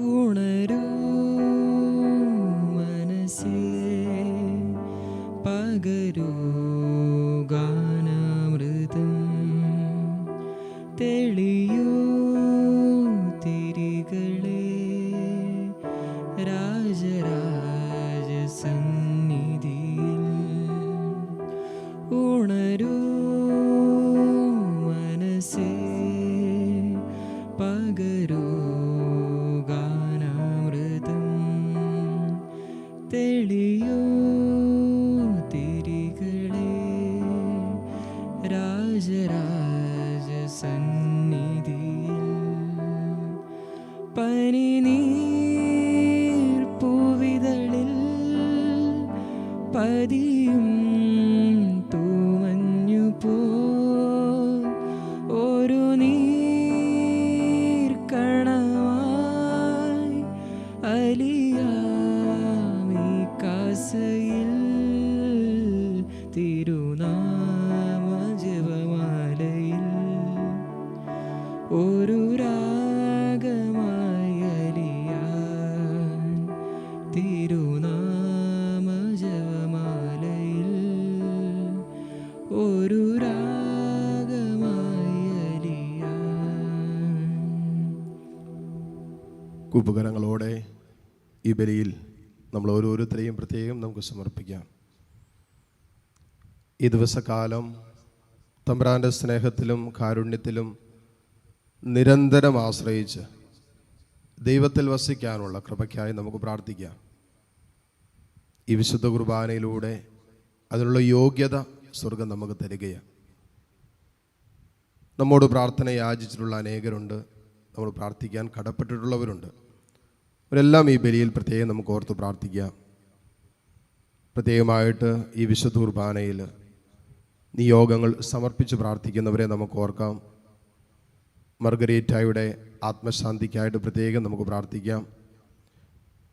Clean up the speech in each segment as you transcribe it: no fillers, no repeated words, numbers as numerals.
ഉണരൂ മനസ്സേ, പകരൂ ഗാനാമൃതം, തെളിയൂ തിരികളെ രാജരാജ സന്നിധിയിൽ. ഉണരൂ മനസ്സേ, പകരൂ ഗാനാമൃതം, തെളിയൂ തിരികളെ രാജരാജ സന്നിധിയിൽ. പനിനീർ പൂവിതളിൽ പതിയും തൂമഞ്ഞു പോ ഒരു നീർക്കണമായി അലിയാമീ കാസയിൽ. തിരുനാമ ജപമാലയിൽ ഒരു രാഗമായി അലിയാൻ. തിരുനാമ ജപമാലയിൽ ഒരു രാഗമായി അലിയാൻ. കൂപ്പുകരങ്ങളോടെ ഈ ബലിയിൽ നമ്മൾ ഓരോരുത്തരെയും പ്രത്യേകം നമുക്ക് സമർപ്പിക്കാം. ഈ ദിവസകാലം തമ്പുരാൻ്റെ സ്നേഹത്തിലും കാരുണ്യത്തിലും നിരന്തരം ആശ്രയിച്ച് ദൈവത്തിൽ വസിക്കാനുള്ള കൃപയ്ക്കായി നമുക്ക് പ്രാർത്ഥിക്കാം. ഈ വിശുദ്ധ കുർബാനയിലൂടെ അതിനുള്ള യോഗ്യത സ്വർഗം നമുക്ക് തരികയാണ്. നമ്മോട് പ്രാർത്ഥന യാചിച്ചിട്ടുള്ള അനേകരുണ്ട്, നമ്മൾ പ്രാർത്ഥിക്കാൻ കടപ്പെട്ടിട്ടുള്ളവരുണ്ട്. അവരെല്ലാം ഈ ബലിയിൽ പ്രത്യേകം നമുക്ക് ഓർത്ത് പ്രാർത്ഥിക്കാം. പ്രത്യേകമായിട്ട് ഈ വിശുദ്ധ കുർബാനയിൽ നിയോഗങ്ങൾ സമർപ്പിച്ച് പ്രാർത്ഥിക്കുന്നവരെ നമുക്ക് ഓർക്കാം. മർഗരീറ്റായുടെ ആത്മശാന്തിക്കായിട്ട് പ്രത്യേകം നമുക്ക് പ്രാർത്ഥിക്കാം.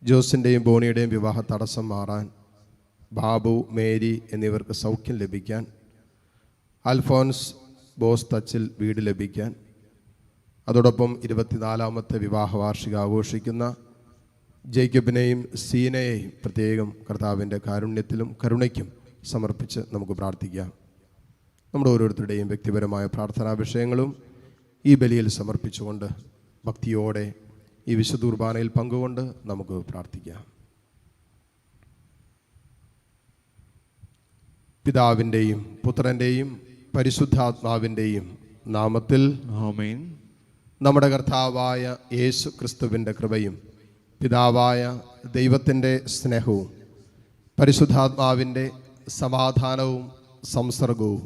ജോസിൻ്റെയും ബോണിയുടെയും വിവാഹ തടസ്സം മാറാൻ, ബാബു, മേരി എന്നിവർക്ക് സൗഖ്യം ലഭിക്കാൻ, അൽഫോൻസ് ബോസ് തച്ചിൽ വീട് ലഭിക്കാൻ, അതോടൊപ്പം 24ാമത്തെ വിവാഹ വാർഷികം ആഘോഷിക്കുന്ന ജേക്കബിനെയും സീനയെയും പ്രത്യേകം കർത്താവിൻ്റെ കാരുണ്യത്തിലും കരുണയ്ക്കും സമർപ്പിച്ച് നമുക്ക് പ്രാർത്ഥിക്കാം. നമ്മുടെ ഓരോരുത്തരുടെയും വ്യക്തിപരമായ പ്രാർത്ഥനാ വിഷയങ്ങളും ഈ ബലിയിൽ സമർപ്പിച്ചുകൊണ്ട് ഭക്തിയോടെ ഈ വിശുദ്ധ കുർബാനയിൽ പങ്കുകൊണ്ട് നമുക്ക് പ്രാർത്ഥിക്കാം. പിതാവിൻ്റെയും പുത്രൻ്റെയും പരിശുദ്ധാത്മാവിൻ്റെയും നാമത്തിൽ ആമേൻ. നമ്മുടെ കർത്താവായ യേശു ക്രിസ്തുവിൻ്റെ കൃപയും പിതാവായ ദൈവത്തിൻ്റെ സ്നേഹവും പരിശുദ്ധാത്മാവിൻ്റെ സമാധാനവും സംസർഗവും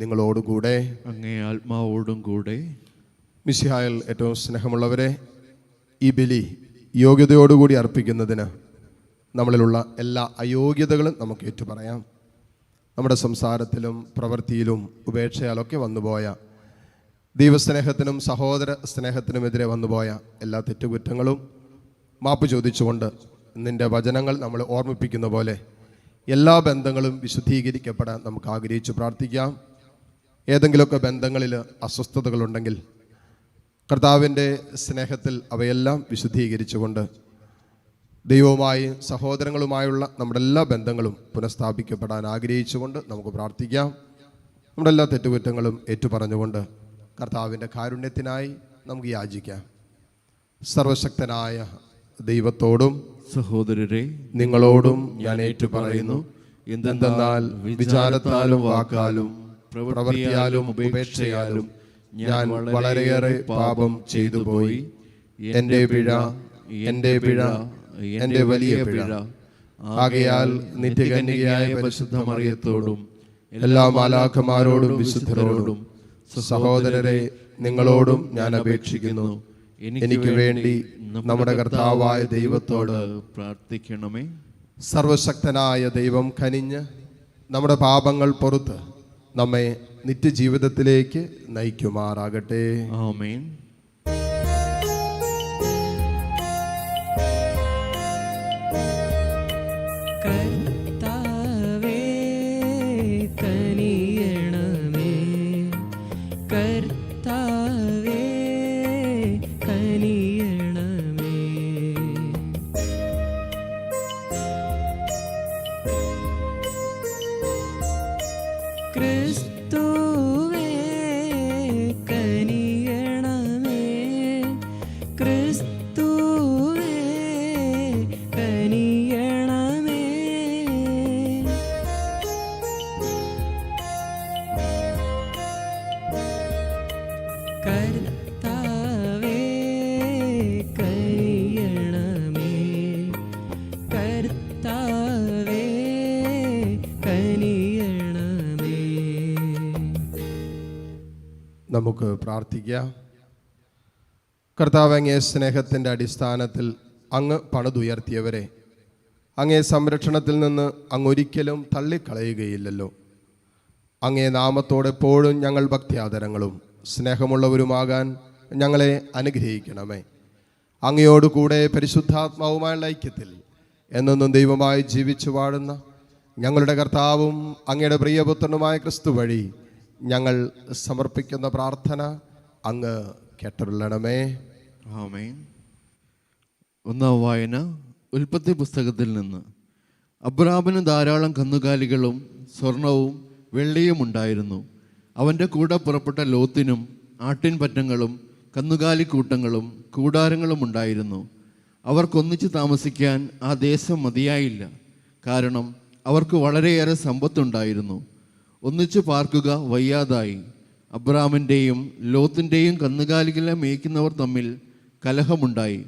നിങ്ങളോടുകൂടെ അങ്ങേ ആത്മാവോടും കൂടെ. മിശിഹായിൽ ഏറ്റവും സ്നേഹമുള്ളവരെ, ഈ ബലി യോഗ്യതയോടുകൂടി അർപ്പിക്കുന്നതിന് നമ്മളിലുള്ള എല്ലാ അയോഗ്യതകളും നമുക്ക് ഏറ്റുപറയാം. നമ്മുടെ സംസാരത്തിലും പ്രവൃത്തിയിലും ഉപേക്ഷയാലൊക്കെ വന്നുപോയ, ദൈവസ്നേഹത്തിനും സഹോദര സ്നേഹത്തിനുമെതിരെ വന്നുപോയ എല്ലാ തെറ്റുകുറ്റങ്ങളും മാപ്പ് ചോദിച്ചുകൊണ്ട് നിൻ്റെ വചനങ്ങൾ നമ്മളെ ഓർമ്മിപ്പിക്കുന്ന പോലെ എല്ലാ ബന്ധങ്ങളും വിശുദ്ധീകരിക്കപ്പെടാൻ നമുക്ക് ആഗ്രഹിച്ച് പ്രാർത്ഥിക്കാം. ഏതെങ്കിലുമൊക്കെ ബന്ധങ്ങളിൽ അസ്വസ്ഥതകളുണ്ടെങ്കിൽ കർത്താവിൻ്റെ സ്നേഹത്തിൽ അവയെല്ലാം വിശുദ്ധീകരിച്ചുകൊണ്ട് ദൈവവുമായും സഹോദരങ്ങളുമായുള്ള നമ്മുടെ എല്ലാ ബന്ധങ്ങളും പുനഃസ്ഥാപിക്കപ്പെടാൻ ആഗ്രഹിച്ചുകൊണ്ട് നമുക്ക് പ്രാർത്ഥിക്കാം. നമ്മുടെ എല്ലാ തെറ്റുകുറ്റങ്ങളും ഏറ്റുപറഞ്ഞുകൊണ്ട് കർത്താവിൻ്റെ കാരുണ്യത്തിനായി നമുക്ക് യാചിക്കാം. സർവശക്തനായ ദൈവത്തോടും സഹോദരരെ നിങ്ങളോടും ഞാൻ ഏറ്റുപറയുന്നു, എന്തെന്നാൽ വിചാരത്താലും വാക്കാലും പ്രവൃത്തിയാലും ഉപേക്ഷയാലും ഞാൻ വളരെയേറെ പാപം ചെയ്തു പോയി. എൻ്റെ പിഴ, എൻ്റെ പിഴ, എൻ്റെ വലിയ പിഴ. ആകയാൽ നിത്യകന്യകയായ പരിശുദ്ധ മറിയത്തോടും എല്ലാ മാലാഖമാരോടും വിശുദ്ധരോടും സഹോദരരെ നിങ്ങളോടും ഞാൻ അപേക്ഷിക്കുന്നു, എനിക്ക് വേണ്ടി നമ്മുടെ കർത്താവായ ദൈവത്തോട് പ്രാർത്ഥിക്കണമേ. സർവശക്തനായ ദൈവം കനിഞ്ഞ് നമ്മുടെ പാപങ്ങൾ പൊറുത്ത് നമ്മെ നിത്യജീവിതത്തിലേക്ക് നയിക്കുമാറാകട്ടെ. ആമേൻ. കർത്താവേ കനിയണമേ, കർത്താവേ കനിയണമേ, ക്രിസ്തുവേ കനിയണമേ. കർത്താവേ കനിയണമേ. കർത്താവേ കനിയണമേ. നമുക്ക് പ്രാർത്ഥിക്കാം. കർത്താവ്, അങ്ങേ സ്നേഹത്തിൻ്റെ അടിസ്ഥാനത്തിൽ അങ്ങ് പണിതുയർത്തിയവരെ അങ്ങേ സംരക്ഷണത്തിൽ നിന്ന് അങ്ങൊരിക്കലും തള്ളിക്കളയുകയില്ലല്ലോ. അങ്ങേ നാമത്തോടെപ്പോഴും ഞങ്ങൾ ഭക്തിയാദരങ്ങളും സ്നേഹമുള്ളവരുമാകാൻ ഞങ്ങളെ അനുഗ്രഹിക്കണമേ. അങ്ങയോടുകൂടെ പരിശുദ്ധാത്മാവുമായുള്ള ഐക്യത്തിൽ എന്നെന്നും ദൈവമായി ജീവിച്ചു വാഴുന്ന ഞങ്ങളുടെ കർത്താവും അങ്ങയുടെ പ്രിയപുത്രനുമായ ക്രിസ്തു വഴി ഞങ്ങൾ സമർപ്പിക്കുന്ന പ്രാർത്ഥന അങ്ങ് കേട്ടരുളണമേ. ആമേൻ. ഒന്നാം വായന ഉൽപ്പത്തി പുസ്തകത്തിൽ നിന്ന്. അബ്രാമിന് ധാരാളം കന്നുകാലികളും സ്വർണവും വെള്ളിയും ഉണ്ടായിരുന്നു. അവൻ്റെ കൂടെ പുറപ്പെട്ട ലോത്തിനും ആട്ടിൻപറ്റങ്ങളും കന്നുകാലിക്കൂട്ടങ്ങളും കൂടാരങ്ങളും ഉണ്ടായിരുന്നു. അവർക്കൊന്നിച്ച് താമസിക്കാൻ ആ ദേശം മതിയായില്ല. കാരണം അവർക്ക് വളരെയേറെ സമ്പത്തുണ്ടായിരുന്നു. ഒന്നിച്ചു പാർക്കുക വയ്യാതായി. അബ്രാമിൻ്റെയും ലോത്തിൻ്റെയും കന്നുകാലികളെ മേയ്ക്കുന്നവർ തമ്മിൽ കലഹമുണ്ടായി.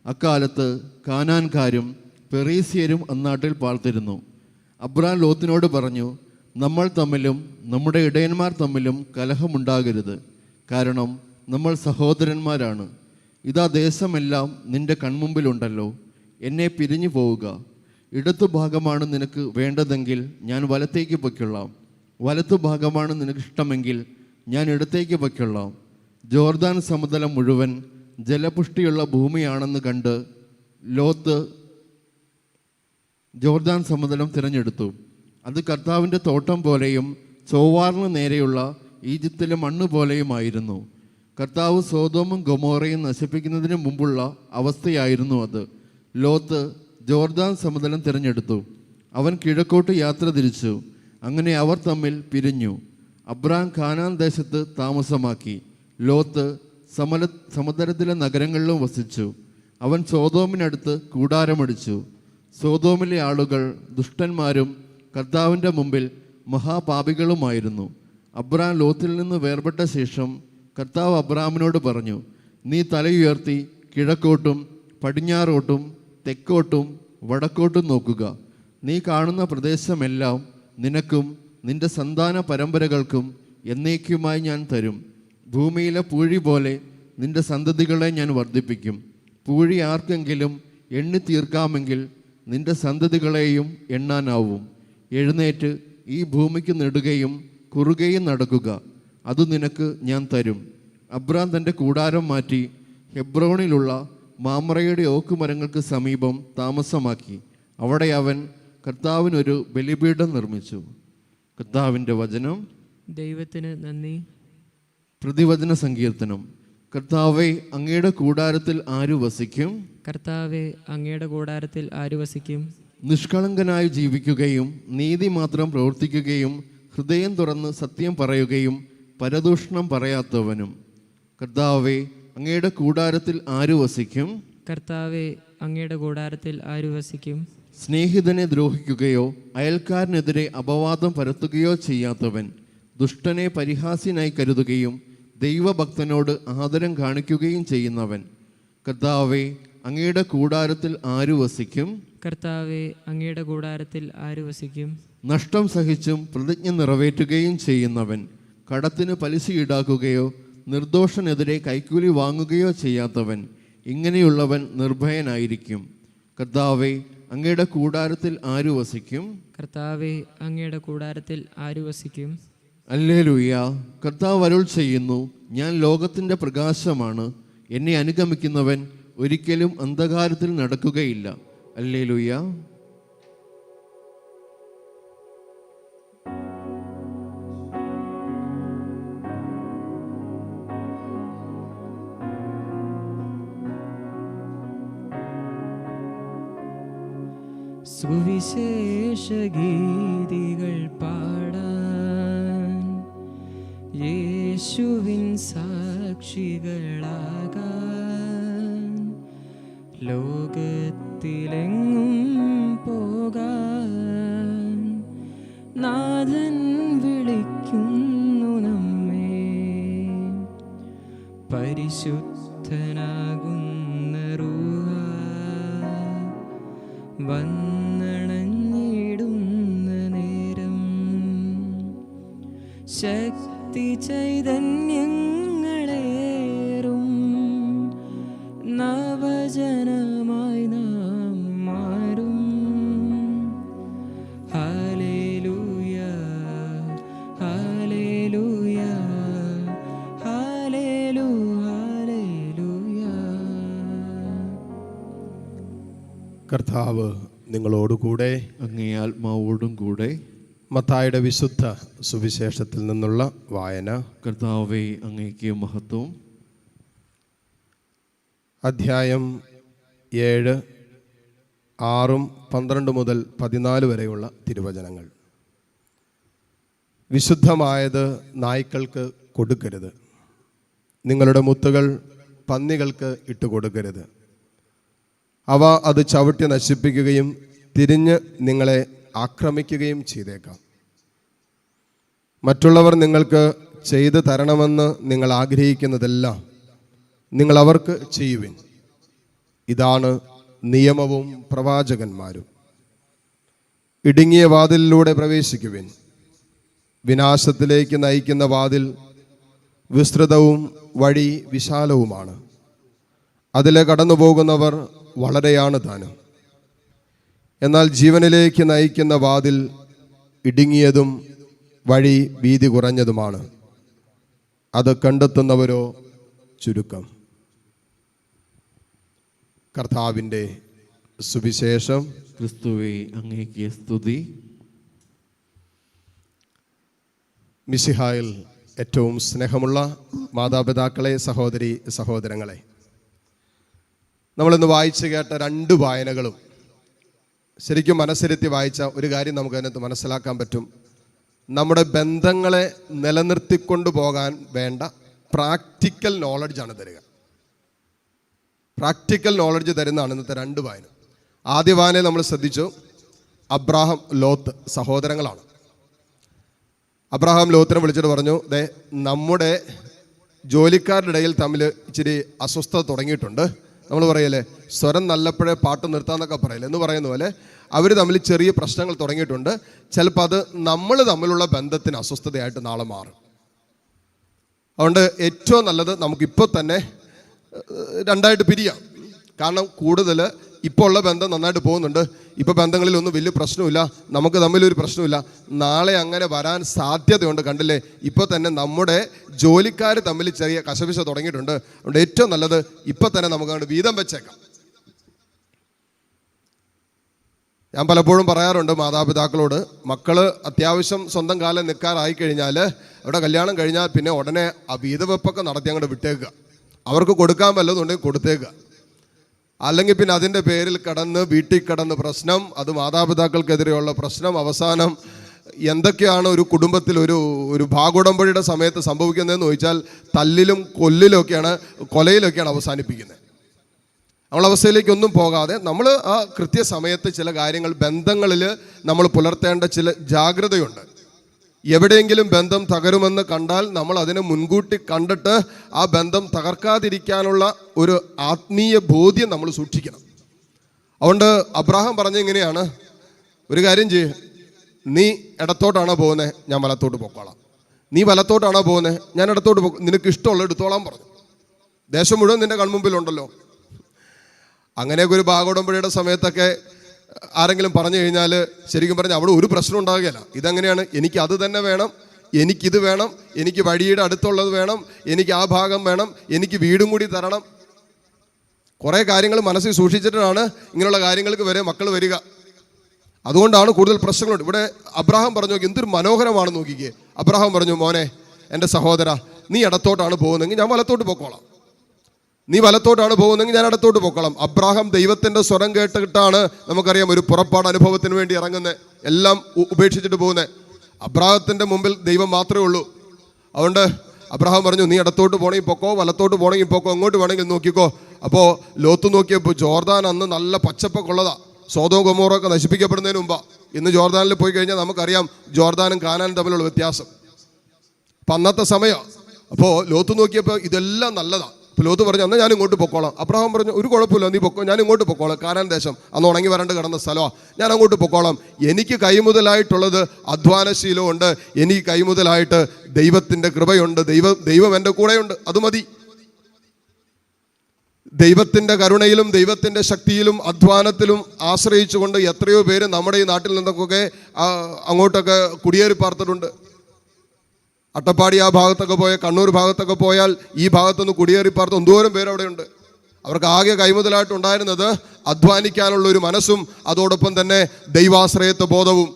അക്കാലത്ത് കാനാൻകാരും പെറീസ്യരും അന്നാട്ടിൽ പാർത്തിരുന്നു. അബ്രാം ലോത്തിനോട് പറഞ്ഞു, നമ്മൾ തമ്മിലും നമ്മുടെ ഇടയന്മാർ തമ്മിലും കലഹമുണ്ടാകരുത്. കാരണം നമ്മൾ സഹോദരന്മാരാണ്. ഇതാ ദേശമെല്ലാം നിന്റെ കൺമുമ്പിലുണ്ടല്ലോ. എന്നെ പിരിഞ്ഞു പോവുക. ഇടത്തു ഭാഗമാണ് നിനക്ക് വേണ്ടതെങ്കിൽ ഞാൻ വലത്തേക്ക് പൊയ്ക്കൊള്ളാം. വലത്തു ഭാഗമാണ് നിനക്കിഷ്ടമെങ്കിൽ ഞാൻ ഇടത്തേക്ക് പൊയ്ക്കൊള്ളാം. ജോർദാൻ സമതലം മുഴുവൻ ജലപുഷ്ടിയുള്ള ഭൂമിയാണെന്ന് കണ്ട് ലോത്ത് ജോർദാൻ സമതലം തിരഞ്ഞെടുത്തു. അത് കർത്താവിൻ്റെ തോട്ടം പോലെയും ചൊവ്വാറിന് നേരെയുള്ള ഈജിപ്തിലെ മണ്ണ് പോലെയുമായിരുന്നു. കർത്താവ് സോദോമും ഗൊമോറയും നശിപ്പിക്കുന്നതിന് മുമ്പുള്ള അവസ്ഥയായിരുന്നു അത്. ലോത്ത് ജോർദാൻ സമതലം തിരഞ്ഞെടുത്തു. അവൻ കിഴക്കോട്ട് യാത്ര തിരിച്ചു. അങ്ങനെ അവർ തമ്മിൽ പിരിഞ്ഞു. അബ്രാം കാനാൻ ദേശത്ത് താമസമാക്കി. ലോത്ത് സമതലത്തിലെ നഗരങ്ങളിലും വസിച്ചു. അവൻ സോദോമിനടുത്ത് കൂടാരമടിച്ചു. സോദോമിലെ ആളുകൾ ദുഷ്ടന്മാരും കർത്താവിൻ്റെ മുമ്പിൽ മഹാപാപികളുമായിരുന്നു. അബ്രാം ലോത്തിൽ നിന്ന് വേർപെട്ട ശേഷം കർത്താവ് അബ്രാമിനോട് പറഞ്ഞു, നീ തലയുയർത്തി കിഴക്കോട്ടും പടിഞ്ഞാറോട്ടും തെക്കോട്ടും വടക്കോട്ടും നോക്കുക. നീ കാണുന്ന പ്രദേശമെല്ലാം നിനക്കും നിന്റെ സന്താന പരമ്പരകൾക്കും എന്നേക്കുമായി ഞാൻ തരും. ഭൂമിയിലെ പൂഴി പോലെ നിന്റെ സന്തതികളെ ഞാൻ വർദ്ധിപ്പിക്കും. പൂഴി ആർക്കെങ്കിലും എണ്ണി തീർക്കാമെങ്കിൽ നിന്റെ സന്തതികളെയും എണ്ണാനാവും. എഴുന്നേറ്റ് ഈ ഭൂമിക്ക് നെടുകയും കുറുകയും നടക്കുക. അത് നിനക്ക് ഞാൻ തരും. അബ്രാം തൻ്റെ കൂടാരം മാറ്റി ഹെബ്രോണിലുള്ള മാമ്രയുടെ ഓക്കുമരങ്ങൾക്ക് സമീപം താമസമാക്കി. അവിടെ അവൻ കർത്താവിനൊരു ബലിപീഠം നിർമ്മിച്ചു. കർത്താവിൻ്റെ വചനം. ദൈവത്തിന് നന്ദി. പ്രതിവചന സങ്കീർത്തനം. കർത്താവേ, അങ്ങയുടെ കൂടാരത്തിൽ ആര് വസിക്കും? കർത്താവേ, അങ്ങയുടെ കൂടാരത്തിൽ ആര് വസിക്കും? നിഷ്കളങ്കനായി ജീവിക്കുകയും നീതി മാത്രം പ്രവർത്തിക്കുകയും ഹൃദയം തുറന്ന് സത്യം പറയുകയും പരദൂഷണം പറയാത്തവനും. കർത്താവേ, അങ്ങയുടെ കൂടാരത്തിൽ ആര് വസിക്കും? കർത്താവേ, അങ്ങയുടെ കൂടാരത്തിൽ ആര് വസിക്കും? സ്നേഹിതനെ ദ്രോഹിക്കുകയോ അയൽക്കാരനെതിരെ അപവാദം പരത്തുകയോ ചെയ്യാത്തവൻ, ദുഷ്ടനെ പരിഹാസ്യനായി കരുതുകയും ദൈവഭക്തനോട് ആദരം കാണിക്കുകയും ചെയ്യുന്നവൻ. കർത്താവേ, അങ്ങയുടെ കൂടാരത്തിൽ ആര് വസിക്കും? കർത്താവേ, അങ്ങയുടെ കൂടാരത്തിൽ ആര് വസിക്കും? നഷ്ടം സഹിച്ചും പ്രതിജ്ഞ നിറവേറ്റുകയും ചെയ്യുന്നവൻ, കടത്തിന് പലിശ ഈടാക്കുകയോ നിർദോഷനെതിരെ കൈക്കൂലി വാങ്ങുകയോ ചെയ്യാത്തവൻ, ഇങ്ങനെയുള്ളവൻ നിർഭയനായിരിക്കും. കർത്താവേ, അങ്ങയുടെ കൂടാരത്തിൽ ആര് വസിക്കും? കർത്താവേ, അങ്ങയുടെ കൂടാരത്തിൽ ആര് വസിക്കും? ഹല്ലേലൂയ. കർത്താവ് അരുൾ ചെയ്യുന്നു, ഞാൻ ലോകത്തിൻ്റെ പ്രകാശമാണ്. എന്നെ അനുഗമിക്കുന്നവൻ ഒരിക്കലും അന്ധകാരത്തിൽ നടക്കുകയില്ല. ഹല്ലേലൂയ. സുവിശേഷ ഗീതികൾ പാടാൻ യേശുവിൻ സാക്ഷികളാകാൻ ലോകത്തിലെങ്ങും പോകാൻ നാഥൻ വിളിക്കുന്നു നമ്മെ. പരിശുദ്ധനാകുന്ന റൂഹ വന്നണഞ്ഞിടുന്ന നേരം ശക്തി ചൈതന്യങ്ങളേറും നവജനമായി നാം മാറും. Hallelujah hallelujah hallelujah hallelujah. കർത്താവ് നിങ്ങളോടുകൂടെ, അങ്ങേ ആത്മാവോടും കൂടെ. മത്തായിയുടെ വിശുദ്ധ സുവിശേഷത്തിൽ നിന്നുള്ള വായന. കർത്താവേ, അങ്ങേക്ക് മഹത്വം. അധ്യായം 7, 6, 12 മുതൽ 14 വരെയുള്ള തിരുവചനങ്ങൾ. വിശുദ്ധമായത് നായ്ക്കൾക്ക് കൊടുക്കരുത്, നിങ്ങളുടെ മുത്തുകൾ പന്നികൾക്ക് ഇട്ടുകൊടുക്കരുത്. അവ അത് ചവിട്ടി നശിപ്പിക്കുകയും തിരിഞ്ഞ് നിങ്ങളെ ആക്രമിക്കുകയും ചെയ്തേക്കാം. മറ്റുള്ളവർ നിങ്ങൾക്ക് ചെയ്തു തരണമെന്ന് നിങ്ങൾ ആഗ്രഹിക്കുന്നതെല്ലാം നിങ്ങൾ അവർക്ക് ചെയ്യുവിൻ. ഇതാണ് നിയമവും പ്രവാചകന്മാരും. ഇടുങ്ങിയ വാതിലിലൂടെ പ്രവേശിക്കുവിൻ. വിനാശത്തിലേക്ക് നയിക്കുന്ന വാതിൽ വിസ്തൃതവും വഴി വിശാലവുമാണ്, അതിലെ കടന്നു പോകുന്നവർ വളരെയാണ് താനും. എന്നാൽ ജീവനിലേക്ക് നയിക്കുന്ന വാതിൽ ഇടുങ്ങിയതും വഴി വീതി കുറഞ്ഞതുമാണ്, അത് കണ്ടെത്തുന്നവരോ ചുരുക്കം. കർത്താവിൻ്റെ സുവിശേഷം. ക്രിസ്തുവേ, അങ്ങേക്ക് സ്തുതി. മിശിഹായിൽ ഏറ്റവും സ്നേഹമുള്ള മാതാപിതാക്കളെ, സഹോദരി സഹോദരങ്ങളെ, നമ്മളിന്ന് വായിച്ചു കേട്ട 2 വായനകളും ശരിക്കും മനസ്സിരുത്തി വായിച്ച ഒരു കാര്യം നമുക്ക് അതിനകത്ത് മനസ്സിലാക്കാൻ പറ്റും. നമ്മുടെ ബന്ധങ്ങളെ നിലനിർത്തിക്കൊണ്ടു പോകാൻ വേണ്ട പ്രാക്ടിക്കൽ നോളജാണ് തരിക. പ്രാക്ടിക്കൽ നോളജ് തരുന്നതാണ് ഇന്നത്തെ 2 വായന. ആദ്യ വായനയെ നമ്മൾ ശ്രദ്ധിച്ചു, അബ്രാഹാം ലോത്ത് സഹോദരങ്ങളാണ്. അബ്രാഹാം ലോത്തിനെ വിളിച്ചിട്ട് പറഞ്ഞു, ദേ നമ്മുടെ ജോലിക്കാരുടെ ഇടയിൽ തമ്മിൽ ഇച്ചിരി അസ്വസ്ഥത തുടങ്ങിയിട്ടുണ്ട്. നമ്മൾ പറയല്ലേ, സ്വരം നല്ലപ്പോഴേ പാട്ട് നിർത്താമെന്നൊക്കെ പറയല്ലേ എന്ന് പറയുന്ന പോലെ അവർ തമ്മിൽ ചെറിയ പ്രശ്നങ്ങൾ തുടങ്ങിയിട്ടുണ്ട്. ചിലപ്പോൾ അത് നമ്മൾ തമ്മിലുള്ള ബന്ധത്തിന് അസ്വസ്ഥതയായിട്ട് നാളെ മാറും. അതുകൊണ്ട് ഏറ്റവും നല്ലത് നമുക്കിപ്പോൾ തന്നെ 2ആയിട്ട് പിരിയാം. കാരണം കൂടുതൽ ഇപ്പോൾ ഉള്ള ബന്ധം നന്നായിട്ട് പോകുന്നുണ്ട്. ഇപ്പോൾ ബന്ധങ്ങളിലൊന്നും വലിയ പ്രശ്നമില്ല, നമുക്ക് തമ്മിലൊരു പ്രശ്നമില്ല. നാളെ അങ്ങനെ വരാൻ സാധ്യതയുണ്ട്. കണ്ടില്ലേ, ഇപ്പോൾ തന്നെ നമ്മുടെ ജോലിക്കാർ തമ്മിൽ ചെറിയ കശപിശ തുടങ്ങിയിട്ടുണ്ട്. അതുകൊണ്ട് ഏറ്റവും നല്ലത് ഇപ്പോൾ തന്നെ നമുക്ക് അങ്ങോട്ട് വീതം വെച്ചേക്കാം. ഞാൻ പലപ്പോഴും പറയാറുണ്ട് മാതാപിതാക്കളോട്, മക്കൾ അത്യാവശ്യം സ്വന്തം കാലം നിൽക്കാറായി കഴിഞ്ഞാൽ, അവിടെ കല്യാണം കഴിഞ്ഞാൽ പിന്നെ ഉടനെ ആ വീതവെപ്പൊക്കെ നടത്തി അങ്ങോട്ട് വിട്ടേക്കുക. അവർക്ക് കൊടുക്കാൻ വല്ലതുണ്ടെങ്കിൽ കൊടുത്തേക്കുക. അല്ലെങ്കിൽ പിന്നെ അതിൻ്റെ പേരിൽ വീട്ടിൽ കടന്ന് പ്രശ്നം, അത് മാതാപിതാക്കൾക്കെതിരെയുള്ള പ്രശ്നം. അവസാനം എന്തൊക്കെയാണ് ഒരു കുടുംബത്തിൽ ഒരു ഭാഗോടമ്പടിയുടെ സമയത്ത് സംഭവിക്കുന്നതെന്ന് ചോദിച്ചാൽ തല്ലിലും കൊലയിലൊക്കെയാണ് അവസാനിപ്പിക്കുന്നത്. അവസ്ഥയിലേക്കൊന്നും പോകാതെ നമ്മൾ ആ കൃത്യസമയത്ത് ചില കാര്യങ്ങൾ, ബന്ധങ്ങളിൽ നമ്മൾ പുലർത്തേണ്ട ചില ജാഗ്രതയുണ്ട്. എവിടെയെങ്കിലും ബന്ധം തകരുമെന്ന് കണ്ടാൽ നമ്മൾ അതിനെ മുൻകൂട്ടി കണ്ടിട്ട് ആ ബന്ധം തകർക്കാതിരിക്കാനുള്ള ഒരു ആത്മീയ ബോധ്യം നമ്മൾ സൂക്ഷിക്കണം. അതുകൊണ്ട് അബ്രാഹാം പറഞ്ഞ ഇങ്ങനെയാണ്, ഒരു കാര്യം ചെയ്യ്, നീ ഇടത്തോട്ടാണോ പോകുന്നത്, ഞാൻ വലത്തോട്ട് പോക്കോളാം. നീ വലത്തോട്ടാണോ പോകുന്നത്, ഞാൻ ഇടത്തോട്ട് നിനക്ക് ഇഷ്ടമുള്ള എടുത്തോളാൻ പറഞ്ഞു. ദേശം മുഴുവൻ നിന്റെ കൺമുമ്പിലുണ്ടല്ലോ. അങ്ങനെയൊക്കെ ഒരു ഭാഗോടമ്പടിയുടെ സമയത്തൊക്കെ ആരെങ്കിലും പറഞ്ഞു കഴിഞ്ഞാൽ ശരിക്കും പറഞ്ഞാൽ അവിടെ ഒരു പ്രശ്നം ഉണ്ടാകുകയില്ല. ഇതെങ്ങനെയാണ്, എനിക്ക് അത് തന്നെ വേണം, എനിക്കിത് വേണം, എനിക്ക് വഴിയുടെ അടുത്തുള്ളത് വേണം, എനിക്ക് ആ ഭാഗം വേണം, എനിക്ക് വീടും കൂടി തരണം. കുറേ കാര്യങ്ങൾ മനസ്സിൽ സൂക്ഷിച്ചിട്ടാണ് ഇങ്ങനെയുള്ള കാര്യങ്ങൾക്ക് വരെ മക്കൾ വരിക. അതുകൊണ്ടാണ് കൂടുതൽ പ്രശ്നങ്ങളുണ്ട്. ഇവിടെ അബ്രാഹാം പറഞ്ഞു, എന്തൊരു മനോഹരമാണെന്ന് നോക്കിക്കേ. അബ്രാഹാം പറഞ്ഞു, മോനെ, എൻ്റെ സഹോദര, നീ ഇടത്തോട്ടാണ് പോകുന്നതെങ്കിൽ ഞാൻ വലത്തോട്ട് പോക്കോളാം. നീ വലത്തോട്ടാണ് പോകുന്നതെങ്കിൽ ഞാൻ ഇടത്തോട്ട് പോക്കോളാം. അബ്രാഹാം ദൈവത്തിൻ്റെ സ്വരം കേട്ടിട്ടാണ്, നമുക്കറിയാം, ഒരു പുറപ്പാട് അനുഭവത്തിന് വേണ്ടി ഇറങ്ങുന്നത്, എല്ലാം ഉപേക്ഷിച്ചിട്ട് പോകുന്നത്. അബ്രാഹത്തിൻ്റെ മുമ്പിൽ ദൈവം മാത്രമേ ഉള്ളൂ. അതുകൊണ്ട് അബ്രാഹാം പറഞ്ഞു, നീ ഇടത്തോട്ട് പോകണമെങ്കിൽ പൊക്കോ, വലത്തോട്ട് പോകണമെങ്കിൽ പൊക്കോ, എങ്ങോട്ട് വേണമെങ്കിൽ നോക്കിക്കോ. അപ്പോൾ ലോത്ത് നോക്കിയപ്പോൾ ജോർദാൻ അന്ന് നല്ല പച്ചപ്പൊക്കെ ഉള്ളതാ. സോദോം ഗൊമോറൊക്കെ നശിപ്പിക്കപ്പെടുന്നതിന് മുമ്പാ. ഇന്ന് ജോർദാനിൽ പോയി കഴിഞ്ഞാൽ നമുക്കറിയാം ജോർദാനും കാനാനും തമ്മിലുള്ള വ്യത്യാസം. അപ്പം അന്നത്തെ സമയമാണ്. അപ്പോൾ ലോത്ത് നോക്കിയപ്പോൾ ഇതെല്ലാം നല്ലതാണ്. അപ്പോൾ ലോത്ത് പറഞ്ഞു, എന്നാൽ ഞാൻ ഇങ്ങോട്ട് പൊക്കോളാം. അബ്രഹാം പറഞ്ഞു, ഒരു കുഴപ്പമില്ല, നീ പൊക്കോ, ഞാൻ ഇങ്ങോട്ട് പൊക്കോളാം. കാനാൻ ദേശം അന്ന് ഉണങ്ങി വരണ്ട് കിടന്ന സ്ഥലമാണ്, ഞാൻ അങ്ങോട്ട് പൊക്കോളാം. എനിക്ക് കൈമുതലായിട്ടുള്ളത് അധ്വാനശീലമുണ്ട്, എനിക്ക് കൈമുതലായിട്ട് ദൈവത്തിൻ്റെ കൃപയുണ്ട്, ദൈവം എൻ്റെ കൂടെയുണ്ട്, അത് മതി. ദൈവത്തിൻ്റെ കരുണയിലും ദൈവത്തിൻ്റെ ശക്തിയിലും അധ്വാനത്തിലും ആശ്രയിച്ചുകൊണ്ട് എത്രയോ പേര് നമ്മുടെ ഈ നാട്ടിൽ നിന്നൊക്കെ അങ്ങോട്ടൊക്കെ കുടിയേറി പാർത്തിട്ടുണ്ട്. അട്ടപ്പാടി ആ ഭാഗത്തൊക്കെ പോയാൽ, കണ്ണൂർ ഭാഗത്തൊക്കെ പോയാൽ ഈ ഭാഗത്തുനിന്ന് കുടിയേറി പാർത്ത് എന്തോരം പേരവിടെയുണ്ട്. അവർക്ക് ആകെ കൈമുതലായിട്ടുണ്ടായിരുന്നത് അധ്വാനിക്കാനുള്ളൊരു മനസ്സും അതോടൊപ്പം തന്നെ ദൈവാശ്രയത്വ ബോധവും,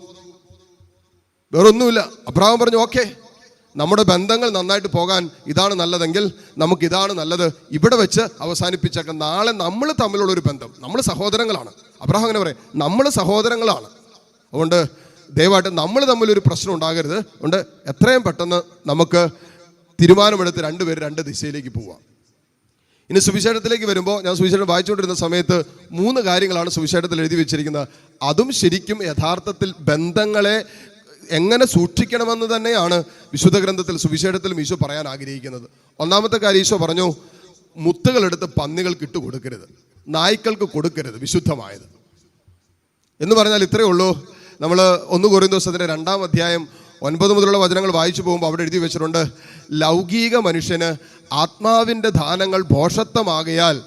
വേറൊന്നുമില്ല. അബ്രഹാം പറഞ്ഞു, ഓക്കെ, നമ്മുടെ ബന്ധങ്ങൾ നന്നായിട്ട് പോകാൻ ഇതാണ് നല്ലതെങ്കിൽ നമുക്കിതാണ് നല്ലത്, ഇവിടെ വെച്ച് അവസാനിപ്പിച്ചേക്കാം. നാളെ നമ്മൾ തമ്മിലുള്ളൊരു ബന്ധം, നമ്മൾ സഹോദരങ്ങളാണ്. അബ്രഹാം അങ്ങനെ പറയും, നമ്മൾ സഹോദരങ്ങളാണ്. അതുകൊണ്ട് ദയവായിട്ട് നമ്മൾ തമ്മിലൊരു പ്രശ്നം ഉണ്ടാകരുത്. അതുകൊണ്ട് എത്രയും പെട്ടെന്ന് നമുക്ക് തീരുമാനമെടുത്ത് രണ്ടുപേരും രണ്ട് ദിശയിലേക്ക് പോവാം. ഇനി സുവിശേഷത്തിലേക്ക് വരുമ്പോൾ, ഞാൻ സുവിശേഷം വായിച്ചുകൊണ്ടിരുന്ന സമയത്ത് 3 കാര്യങ്ങളാണ് സുവിശേഷത്തിൽ എഴുതി വെച്ചിരിക്കുന്നത്. അതും ശരിക്കും യഥാർത്ഥത്തിൽ ബന്ധങ്ങളെ എങ്ങനെ സൂക്ഷിക്കണമെന്ന് തന്നെയാണ് വിശുദ്ധ ഗ്രന്ഥത്തിൽ സുവിശേഷത്തിലും ഈശോ പറയാൻ ആഗ്രഹിക്കുന്നത്. ഒന്നാമത്തെ കാര്യം ഈശോ പറഞ്ഞു, മുത്തുകളെടുത്ത് പന്നികൾക്ക് ഇട്ട് കൊടുക്കരുത്, നായ്ക്കൾക്ക് കൊടുക്കരുത് വിശുദ്ധമായത്. എന്ന് പറഞ്ഞാൽ ഇത്രയേ ഉള്ളൂ. നമ്മൾ 1 കൊരിന്തോസിന്റെ 2-ാം അധ്യായം 9 മുതലുള്ള വചനങ്ങൾ വായിച്ചു പോകുമ്പോൾ അവിടെ എഴുതി വെച്ചിട്ടുണ്ട്, ലൗകിക മനുഷ്യന് ആത്മാവിൻ്റെ ദാനങ്ങൾ ഭോഷത്വമാകയാൽ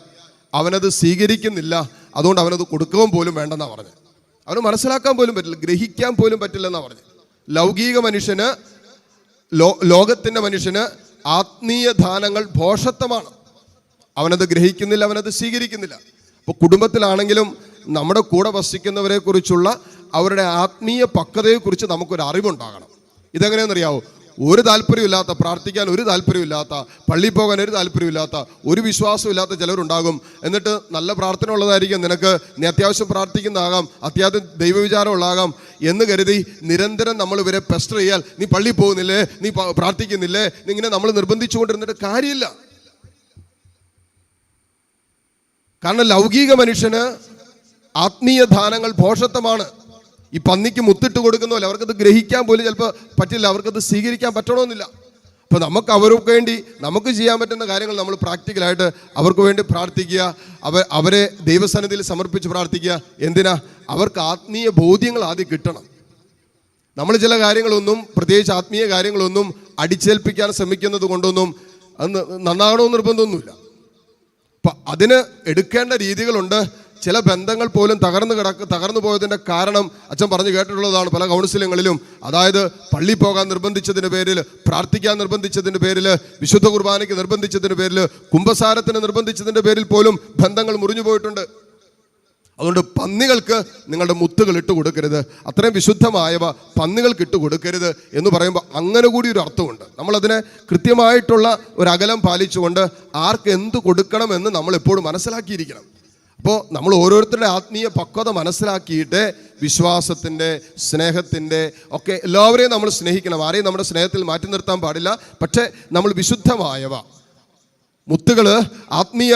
അവനത് സ്വീകരിക്കുന്നില്ല, അതുകൊണ്ട് അവനത് കൊടുക്കുകയും പോലും വേണ്ടെന്നാണ് പറഞ്ഞത്. അവന് മനസ്സിലാക്കാൻ പോലും പറ്റില്ല, ഗ്രഹിക്കാൻ പോലും പറ്റില്ലെന്നാണ് പറഞ്ഞത്. ലൗകിക മനുഷ്യന്, ലോകത്തിൻ്റെ മനുഷ്യന് ആത്മീയ ദാനങ്ങൾ ഭോഷത്വമാണ്. അവനത് ഗ്രഹിക്കുന്നില്ല, അവനത് സ്വീകരിക്കുന്നില്ല. അപ്പോൾ കുടുംബത്തിലാണെങ്കിലും നമ്മുടെ കൂടെ വസിക്കുന്നവരെ കുറിച്ചുള്ള അവരുടെ ആത്മീയ പക്വതയെക്കുറിച്ച് നമുക്കൊരു അറിവുണ്ടാകണം. ഇതെങ്ങനെയെന്നറിയാവോ? ഒരു താല്പര്യമില്ലാത്ത, പ്രാർത്ഥിക്കാൻ ഒരു താല്പര്യമില്ലാത്ത, പള്ളിയിൽ പോകാൻ ഒരു താല്പര്യമില്ലാത്ത, ഒരു വിശ്വാസമില്ലാത്ത ചിലരുണ്ടാകും. എന്നിട്ട് നല്ല പ്രാർത്ഥന ഉള്ളതായിരിക്കും നിനക്ക്, നീ അത്യാവശ്യം പ്രാർത്ഥിക്കുന്നതാകാം, അത്യാവശ്യം ദൈവവിചാരമുള്ളതാകാം എന്ന് കരുതി നിരന്തരം നമ്മൾ ഇവരെ പെസ്റ്റർ ചെയ്യാൽ, നീ പള്ളിയിൽ പോകുന്നില്ലേ, നീ പ്രാർത്ഥിക്കുന്നില്ലേ, ഇങ്ങനെ നമ്മൾ നിർബന്ധിച്ചുകൊണ്ടിരുന്നിട്ട് കാര്യമില്ല. കാരണം ലൗകിക മനുഷ്യന് ആത്മീയ ദാനങ്ങൾ ഭോഷത്വമാണ്. ഈ പന്നിക്ക് മുത്തിട്ട് കൊടുക്കുന്നപോലെ അവർക്കത് ഗ്രഹിക്കാൻ പോലും ചിലപ്പോൾ പറ്റില്ല, അവർക്കത് സ്വീകരിക്കാൻ പറ്റണമെന്നില്ല. അപ്പോൾ നമുക്ക് അവർക്ക് വേണ്ടി നമുക്ക് ചെയ്യാൻ പറ്റുന്ന കാര്യങ്ങൾ നമ്മൾ പ്രാക്ടിക്കലായിട്ട് അവർക്ക് വേണ്ടി പ്രാർത്ഥിക്കുക, അവരെ ദൈവസന്നിധിയിൽ സമർപ്പിച്ച് പ്രാർത്ഥിക്കുക. എന്തിനാ? അവർക്ക് ആത്മീയ ബോധ്യങ്ങൾ ആദ്യം കിട്ടണം. നമ്മൾ ചില കാര്യങ്ങളൊന്നും, പ്രത്യേകിച്ച് ആത്മീയ കാര്യങ്ങളൊന്നും അടിച്ചേൽപ്പിക്കാൻ ശ്രമിക്കുന്നത് കൊണ്ടൊന്നും അത് നന്നാകണമെന്ന് നിർബന്ധമൊന്നുമില്ല. അപ്പം അതിന് എടുക്കേണ്ട രീതികളുണ്ട്. ചില ബന്ധങ്ങൾ പോലും തകർന്നു പോയതിൻ്റെ കാരണം അച്ഛൻ പറഞ്ഞു കേട്ടിട്ടുള്ളതാണ് പല കൗൺസിലിങ്ങളിലും. അതായത് പള്ളി പോകാൻ നിർബന്ധിച്ചതിൻ്റെ പേരിൽ, പ്രാർത്ഥിക്കാൻ നിർബന്ധിച്ചതിൻ്റെ പേരിൽ, വിശുദ്ധ കുർബാനയ്ക്ക് നിർബന്ധിച്ചതിൻ്റെ പേരിൽ, കുംഭസാരത്തിന് നിർബന്ധിച്ചതിൻ്റെ പേരിൽ പോലും ബന്ധങ്ങൾ മുറിഞ്ഞു പോയിട്ടുണ്ട്. അതുകൊണ്ട് പന്നികൾക്ക് നിങ്ങളുടെ മുത്തുകൾ ഇട്ട് കൊടുക്കരുത്, അത്രയും വിശുദ്ധമായവ പന്നികൾക്ക് ഇട്ട് കൊടുക്കരുത് എന്ന് പറയുമ്പോൾ അങ്ങനെ കൂടി ഒരു അർത്ഥമുണ്ട്. നമ്മളതിനെ കൃത്യമായിട്ടുള്ള ഒരു അകലം പാലിച്ചുകൊണ്ട് ആർക്ക് എന്ത് കൊടുക്കണമെന്ന് നമ്മൾ എപ്പോഴും മനസ്സിലാക്കിയിരിക്കണം. അപ്പോൾ നമ്മൾ ഓരോരുത്തരുടെ ആത്മീയ പക്വത മനസ്സിലാക്കിയിട്ട് വിശ്വാസത്തിൻ്റെ, സ്നേഹത്തിൻ്റെ ഒക്കെ എല്ലാവരെയും നമ്മൾ സ്നേഹിക്കണം. ആരെയും നമ്മുടെ സ്നേഹത്തിൽ മാറ്റി നിർത്താൻ പാടില്ല. പക്ഷേ നമ്മൾ വിശുദ്ധമായവ മുത്തുകൾ, ആത്മീയ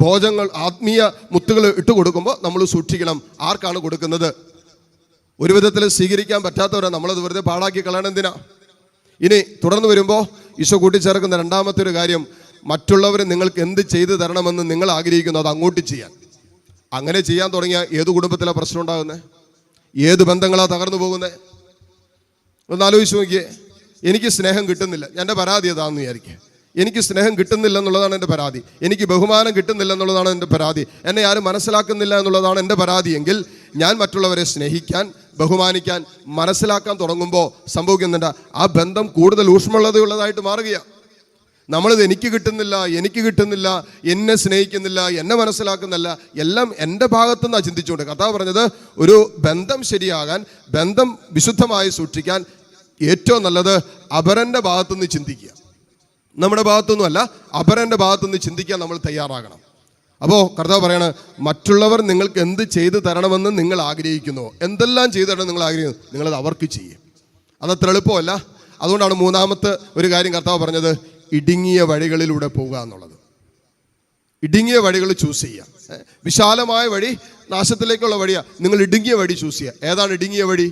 ഭോജങ്ങൾ, ആത്മീയ മുത്തുകൾ ഇട്ട് കൊടുക്കുമ്പോൾ നമ്മൾ സൂക്ഷിക്കണം. ആർക്കാണ് കൊടുക്കുന്നത്? ഒരു വിധത്തിൽ സ്വീകരിക്കാൻ പറ്റാത്തവരെ നമ്മളത് വെറുതെ പാഴാക്കി കളയണം. എന്തിനാ? ഇനി തുടർന്ന് വരുമ്പോൾ ഈശോ കൂട്ടിച്ചേർക്കുന്ന 2-ാമത്തെ ഒരു കാര്യം, മറ്റുള്ളവർ നിങ്ങൾക്ക് എന്ത് ചെയ്തു തരണമെന്ന് നിങ്ങൾ ആഗ്രഹിക്കുന്നു അത് അങ്ങോട്ട് ചെയ്യാൻ. അങ്ങനെ ചെയ്യാൻ തുടങ്ങിയാൽ ഏത് കുടുംബത്തിലാണ് പ്രശ്നം ഉണ്ടാകുന്നത്? ഏത് ബന്ധങ്ങളാണ് തകർന്നു പോകുന്നത്? ഒന്ന് ആലോചിച്ച് നോക്കിയേ. എനിക്ക് സ്നേഹം കിട്ടുന്നില്ല, എൻ്റെ പരാതി അതാണെന്ന് വിചാരിക്കുക. എനിക്ക് സ്നേഹം കിട്ടുന്നില്ല എന്നുള്ളതാണ് എൻ്റെ പരാതി, എനിക്ക് ബഹുമാനം കിട്ടുന്നില്ല എന്നുള്ളതാണ് എൻ്റെ പരാതി, എന്നെ ആരും മനസ്സിലാക്കുന്നില്ല എന്നുള്ളതാണ് എൻ്റെ പരാതിയെങ്കിൽ ഞാൻ മറ്റുള്ളവരെ സ്നേഹിക്കാൻ, ബഹുമാനിക്കാൻ, മനസ്സിലാക്കാൻ തുടങ്ങുമ്പോൾ സംഭവിക്കുന്നുണ്ട്, ആ ബന്ധം കൂടുതൽ ഊഷ്മളതയുള്ളതായിട്ട് മാറുകയാണ്. നമ്മളിത് എനിക്ക് കിട്ടുന്നില്ല, എന്നെ സ്നേഹിക്കുന്നില്ല, എന്നെ മനസ്സിലാക്കുന്നില്ല, എല്ലാം എൻ്റെ ഭാഗത്തുനിന്നാണ് ചിന്തിച്ചുകൊണ്ട്. കർത്താവ് പറഞ്ഞത്, ഒരു ബന്ധം ശരിയാകാൻ, ബന്ധം വിശുദ്ധമായി സൂക്ഷിക്കാൻ ഏറ്റവും നല്ലത് അപരൻ്റെ ഭാഗത്തുനിന്ന് ചിന്തിക്കുക. നമ്മുടെ ഭാഗത്തൊന്നുമല്ല, അപരൻ്റെ ഭാഗത്തുനിന്ന് ചിന്തിക്കാൻ നമ്മൾ തയ്യാറാകണം. അപ്പോൾ കർത്താവ് പറയണത്, മറ്റുള്ളവർ നിങ്ങൾക്ക് എന്ത് ചെയ്തു തരണമെന്ന് നിങ്ങൾ ആഗ്രഹിക്കുന്നുവോ, എന്തെല്ലാം ചെയ്തു തരണം നിങ്ങൾ ആഗ്രഹിക്കുന്നു, നിങ്ങളത് അവർക്ക് ചെയ്യും. അതത്ര എളുപ്പമല്ല. അതുകൊണ്ടാണ് 3-ാമത്തെ ഒരു കാര്യം കർത്താവ് പറഞ്ഞത്, ഇടുങ്ങിയ വഴികളിലൂടെ പോകുക എന്നുള്ളത്. ഇടുങ്ങിയ വഴികൾ ചൂസ് ചെയ്യുക. വിശാലമായ വഴി നാശത്തിലേക്കുള്ള വഴിയാണ്. നിങ്ങൾ ഇടുങ്ങിയ വഴി ചൂസ് ചെയ്യുക. ഏതാണ് ഇടുങ്ങിയ വഴി?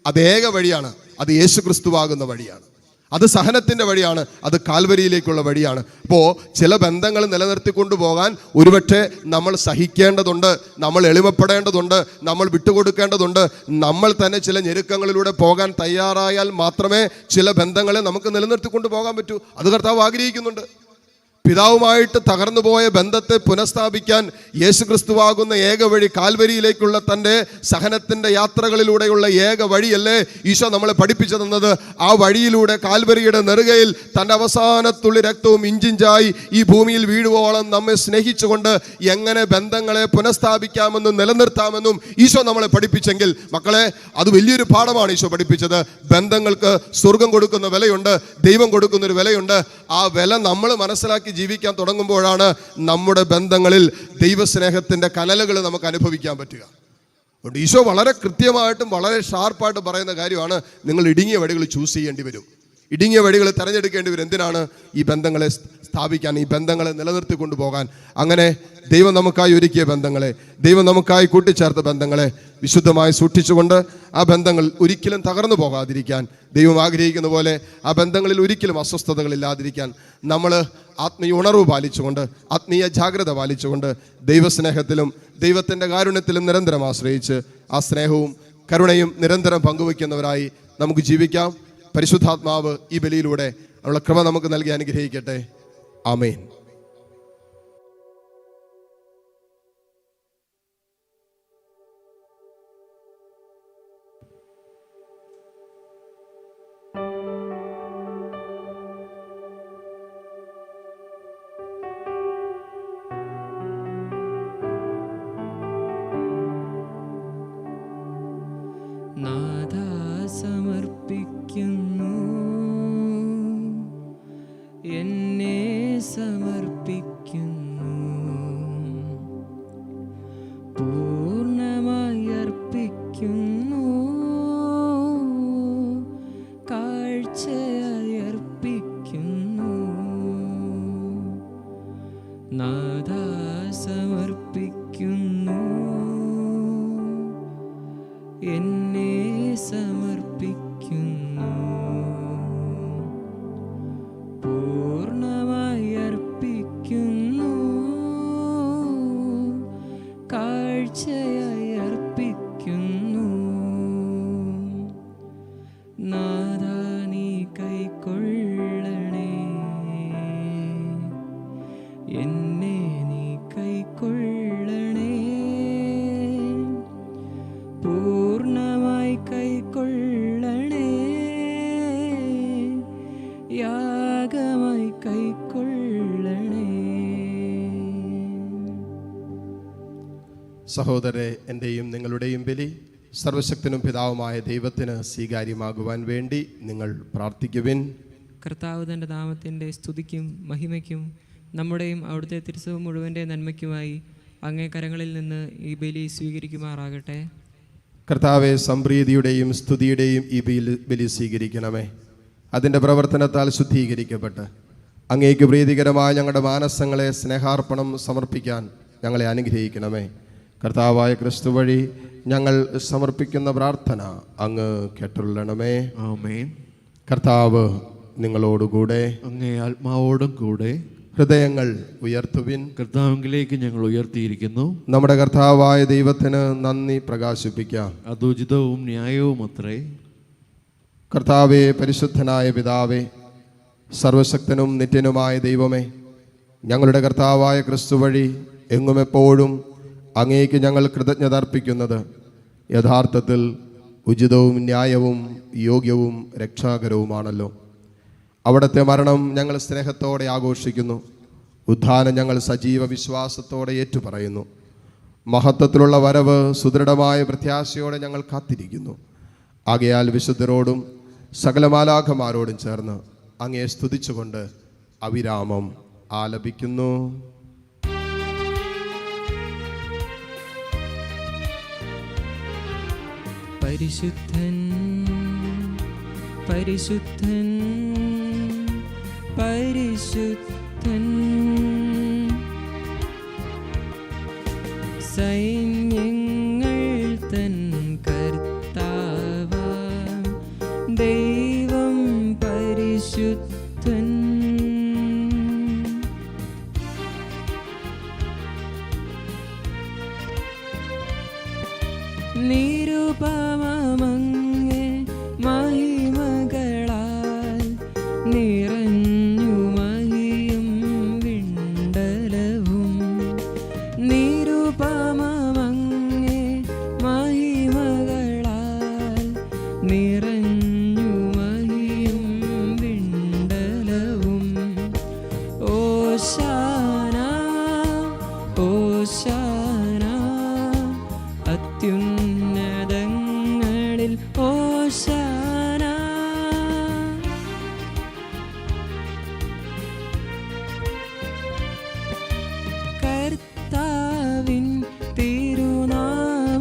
അത് ഏക വഴിയാണ്. അത് യേശു ക്രിസ്തുവാകുന്ന വഴിയാണ്. അത് സഹനത്തിൻ്റെ വഴിയാണ്. അത് കാൽവരിയിലേക്കുള്ള വഴിയാണ്. അപ്പോൾ ചില ബന്ധങ്ങൾ നിലനിർത്തിക്കൊണ്ടു പോകാൻ ഒരുപക്ഷെ നമ്മൾ സഹിക്കേണ്ടതുണ്ട്, നമ്മൾ എളിമപ്പെടേണ്ടതുണ്ട്, നമ്മൾ വിട്ടുകൊടുക്കേണ്ടതുണ്ട്. നമ്മൾ തന്നെ ചില ഞെരുക്കങ്ങളിലൂടെ പോകാൻ തയ്യാറായാൽ മാത്രമേ ചില ബന്ധങ്ങളെ നമുക്ക് നിലനിർത്തിക്കൊണ്ടു പോകാൻ പറ്റൂ. അത് കർത്താവ് ആഗ്രഹിക്കുന്നുണ്ട്. പിതാവുമായിട്ട് തകർന്നു പോയ ബന്ധത്തെ പുനഃസ്ഥാപിക്കാൻ യേശുക്രിസ്തുവാകുന്ന ഏക വഴി, കാൽവരിയിലേക്കുള്ള തൻ്റെ സഹനത്തിൻ്റെ യാത്രകളിലൂടെയുള്ള ഏക വഴിയല്ലേ ഈശോ നമ്മളെ പഠിപ്പിച്ചു തന്നത്? ആ വഴിയിലൂടെ കാൽവരിയുടെ നെറുകയിൽ തൻ്റെ അവസാനത്തുള്ളി രക്തവും ഇഞ്ചിഞ്ചായി ഈ ഭൂമിയിൽ വീഴുവോളം നമ്മെ സ്നേഹിച്ചുകൊണ്ട് എങ്ങനെ ബന്ധങ്ങളെ പുനഃസ്ഥാപിക്കാമെന്നും നിലനിർത്താമെന്നും ഈശോ നമ്മളെ പഠിപ്പിച്ചെങ്കിൽ മക്കളെ, അത് വലിയൊരു പാഠമാണ് ഈശോ പഠിപ്പിച്ചത്. ബന്ധങ്ങൾക്ക് സ്വർഗം കൊടുക്കുന്ന വിലയുണ്ട്, ദൈവം കൊടുക്കുന്നൊരു വിലയുണ്ട്. ആ വില നമ്മൾ മനസ്സിലാക്കി ജീവിക്കാൻ തുടങ്ങുമ്പോഴാണ് നമ്മുടെ ബന്ധങ്ങളിൽ ദൈവസ്നേഹത്തിൻ്റെ കനലുകൾ നമുക്ക് അനുഭവിക്കാൻ പറ്റുക. അതുകൊണ്ട് ഈശോ വളരെ കൃത്യമായിട്ടും വളരെ ഷാർപ്പായിട്ട് പറയുന്ന കാര്യമാണ്, നിങ്ങൾ ഇടുങ്ങിയ വഴികൾ ചൂസ് ചെയ്യേണ്ടി വരും, ഇടുങ്ങിയ വഴികൾ തിരഞ്ഞെടുക്കേണ്ടി വരും. എന്തിനാണ്? ഈ ബന്ധങ്ങളെ സ്ഥാപിക്കാൻ, ഈ ബന്ധങ്ങളെ നിലനിർത്തി കൊണ്ടുപോകാൻ. അങ്ങനെ ദൈവം നമുക്കായി ഒരുക്കിയ ബന്ധങ്ങളെ, ദൈവം നമുക്കായി കൂട്ടിച്ചേർത്ത ബന്ധങ്ങളെ വിശുദ്ധമായി സൂക്ഷിച്ചുകൊണ്ട് ആ ബന്ധങ്ങൾ ഒരിക്കലും തകർന്നു പോകാതിരിക്കാൻ ദൈവം ആഗ്രഹിക്കുന്ന പോലെ ആ ബന്ധങ്ങളിൽ ഒരിക്കലും അസ്വസ്ഥതകളില്ലാതിരിക്കാൻ നമ്മൾ ആത്മീയ ഉണർവ് പാലിച്ചുകൊണ്ട്, ആത്മീയ ജാഗ്രത പാലിച്ചുകൊണ്ട് ദൈവസ്നേഹത്തിലും ദൈവത്തിൻ്റെ കാരുണ്യത്തിലും നിരന്തരം ആശ്രയിച്ച് ആ സ്നേഹവും കരുണയും നിരന്തരം പങ്കുവയ്ക്കുന്നവരായി നമുക്ക് ജീവിക്കാം. പരിശുദ്ധാത്മാവ് ഈ ബലിയിലൂടെ ഉള്ള കൃപ നമുക്ക് നൽകി അനുഗ്രഹിക്കട്ടെ. ആമേൻ. നാഥാ സമർപ്പിക്കുന്നു, എന്നെ സമർപ്പിക്കുന്നു, പൂർണ്ണമായി അർപ്പിക്കുന്നു, കാഴ്ചയായി അർപ്പിക്കുന്നു. നാഥാ സമർപ്പിക്കുന്നു, എന്നെ സമർപ്പിക്കുന്നു, പൂർണ്ണമായി അർപ്പിക്കുന്നു, കാഴ്ചയായി അർപ്പിക്കുന്നു. നാഥാ നീ കൈക്കൊള്ളണേ, എന്നെ നീ കൈക്കൊള്ളണേ, പൂർണ്ണമായി കൈക്കൊള്ളണേ, യാഗമായി കൈക്കൊള്ളണേ. സഹോദരരെ, എൻ്റെയും നിങ്ങളുടെയും ബലി സർവശക്തനും പിതാവുമായ ദൈവത്തിന് സ്വീകാര്യമാകുവാൻ വേണ്ടി നിങ്ങൾ പ്രാർത്ഥിക്കുവിൻ. കർത്താവ് തൻ്റെ നാമത്തിൻ്റെ സ്തുതിക്കും മഹിമയ്ക്കും നമ്മുടെയും അവിടുത്തെ തിരുസഭ മുഴുവൻ്റെ നന്മയ്ക്കുമായി അങ്ങേ കരങ്ങളിൽ നിന്ന് ഈ ബലി സ്വീകരിക്കുമാറാകട്ടെ. കർത്താവെ, സംപ്രീതിയുടെയും സ്തുതിയുടെയും ഈ ബലി സ്വീകരിക്കണമേ. അതിൻ്റെ പ്രവർത്തനത്താൽ ശുദ്ധീകരിക്കപ്പെട്ട് അങ്ങേക്ക് പ്രീതികരമായ ഞങ്ങളുടെ മാനസങ്ങളെ സ്നേഹാർപ്പണം സമർപ്പിക്കാൻ ഞങ്ങളെ അനുഗ്രഹിക്കണമേ. കർത്താവായ ക്രിസ്തു വഴി ഞങ്ങൾ സമർപ്പിക്കുന്ന പ്രാർത്ഥന അങ്ങ് കേട്ടുള്ളണമേ. ആമേൻ. കർത്താവ് നിങ്ങളോടുകൂടെ, അങ്ങേ ആത്മാവോടും കൂടെ. ഹൃദയങ്ങൾ ഉയർത്തുവിൻ. കർത്താവിലേക്ക് ഞങ്ങൾ ഉയർത്തിയിരിക്കുന്നു. നമ്മുടെ കർത്താവായ ദൈവത്തിന് നന്ദി പ്രകാശിപ്പിക്കാം. അത് ഉചിതവും ന്യായവും അത്രേ. കർത്താവേ, പരിശുദ്ധനായ പിതാവേ, സർവശക്തനും നിത്യനുമായ ദൈവമേ, ഞങ്ങളുടെ കർത്താവായ ക്രിസ്തു വഴി എങ്ങും എപ്പോഴും അങ്ങേക്ക് ഞങ്ങൾ കൃതജ്ഞത അർപ്പിക്കുന്നത് യഥാർത്ഥത്തിൽ ഉചിതവും ന്യായവും യോഗ്യവും രക്ഷാകരവുമാണല്ലോ. അവിടുത്തെ മരണം ഞങ്ങൾ സ്നേഹത്തോടെ ആഘോഷിക്കുന്നു. ഉത്ഥാനം ഞങ്ങൾ സജീവ വിശ്വാസത്തോടെ ഏറ്റുപറയുന്നു. മഹത്വത്തിലുള്ള വരവ് സുദൃഢമായ പ്രത്യാശയോടെ ഞങ്ങൾ കാത്തിരിക്കുന്നു. ആകയാൽ വിശുദ്ധരോടും സകല മാലാഖമാരോടും ചേർന്ന് അങ്ങയെ സ്തുതിച്ചുകൊണ്ട് അവിരാമം ആലപിക്കുന്നു. പരിശുദ്ധൻ പരിശുദ്ധൻ പരിശുദ്ധൻ സൈന്യങ്ങൾ തൻ കർത്താവാം ദൈവം പരിശുദ്ധൻ. നിരുപമങ്ങേ മഹിമകളാൽ നിറഞ്ഞു മഹിയും വിണ്ടലവും. നിരുപമങ്ങേ മഹിമകളാൽ നിറഞ്ഞു മഹിയും വിണ്ടലവും. ഓശാന ഓശാന അത്യുന്നതങ്ങളിൽ ഓശാന. കർത്താവിൻ തിരുനാമത്തിൽ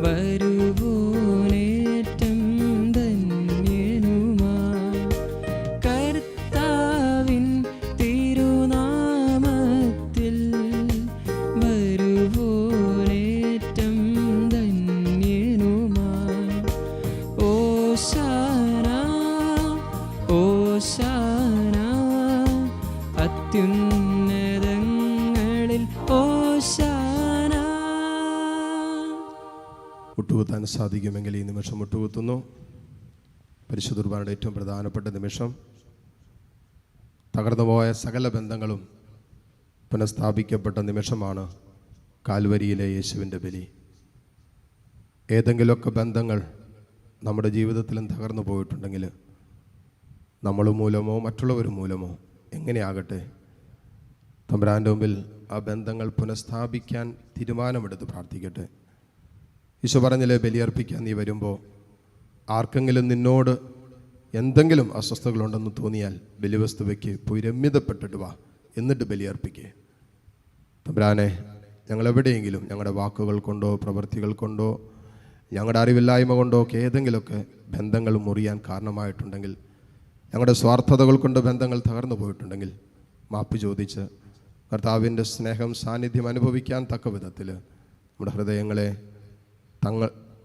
വരുവോനേറ്റം ധന്യനുമാ. കർത്താവിൻ തിരുനാമത്തിൽ വരുവോനേറ്റം ധന്യനുമാ. ഓശാന ഓശാന അത്യുന്നതങ്ങളിൽ ഓശാന. മുട്ടുകുത്താൻ സാധിക്കുമെങ്കിൽ ഈ നിമിഷം മുട്ടുകുത്തുന്നു. പരിശുദ്ധ കുർബാനയുടെ ഏറ്റവും പ്രധാനപ്പെട്ട നിമിഷം. തകർന്നുപോയ സകല ബന്ധങ്ങളും പുനഃസ്ഥാപിക്കപ്പെട്ട നിമിഷമാണ് കാൽവരിയിലെ യേശുവിൻ്റെ ബലി. ഏതെങ്കിലുമൊക്കെ ബന്ധങ്ങൾ നമ്മുടെ ജീവിതത്തിലും തകർന്നു പോയിട്ടുണ്ടെങ്കിൽ നമ്മൾ മൂലമോ മറ്റുള്ളവർ മൂലമോ എങ്ങനെയാകട്ടെ, തമ്പുരാൻ്റെ മുമ്പിൽ ആ ബന്ധങ്ങൾ പുനഃസ്ഥാപിക്കാൻ തീരുമാനമെടുത്ത് പ്രാർത്ഥിക്കട്ടെ. ഈശോ പറഞ്ഞില്ലേ, ബലിയർപ്പിക്കാൻ നീ വരുമ്പോൾ ആർക്കെങ്കിലും നിന്നോട് എന്തെങ്കിലും അസ്വസ്ഥതകളുണ്ടെന്ന് തോന്നിയാൽ ബലിവസ്തുവയ്ക്ക് പോയി രമ്യതപ്പെട്ടിട്ട് വാ, എന്നിട്ട് ബലിയർപ്പിക്കേ. തമ്പുരാനെ, ഞങ്ങളെവിടെയെങ്കിലും ഞങ്ങളുടെ വാക്കുകൾ കൊണ്ടോ പ്രവൃത്തികൾ കൊണ്ടോ ഞങ്ങളുടെ അറിവില്ലായ്മ കൊണ്ടോ ഒക്കെ ഏതെങ്കിലുമൊക്കെ ബന്ധങ്ങൾ മുറിയാൻ കാരണമായിട്ടുണ്ടെങ്കിൽ, ഞങ്ങളുടെ സ്വാർത്ഥതകൾ കൊണ്ട് ബന്ധങ്ങൾ തകർന്നു പോയിട്ടുണ്ടെങ്കിൽ മാപ്പ് ചോദിച്ച് കർത്താവിൻ്റെ സ്നേഹം സാന്നിധ്യം അനുഭവിക്കാൻ തക്ക വിധത്തിൽ നമ്മുടെ ഹൃദയങ്ങളെ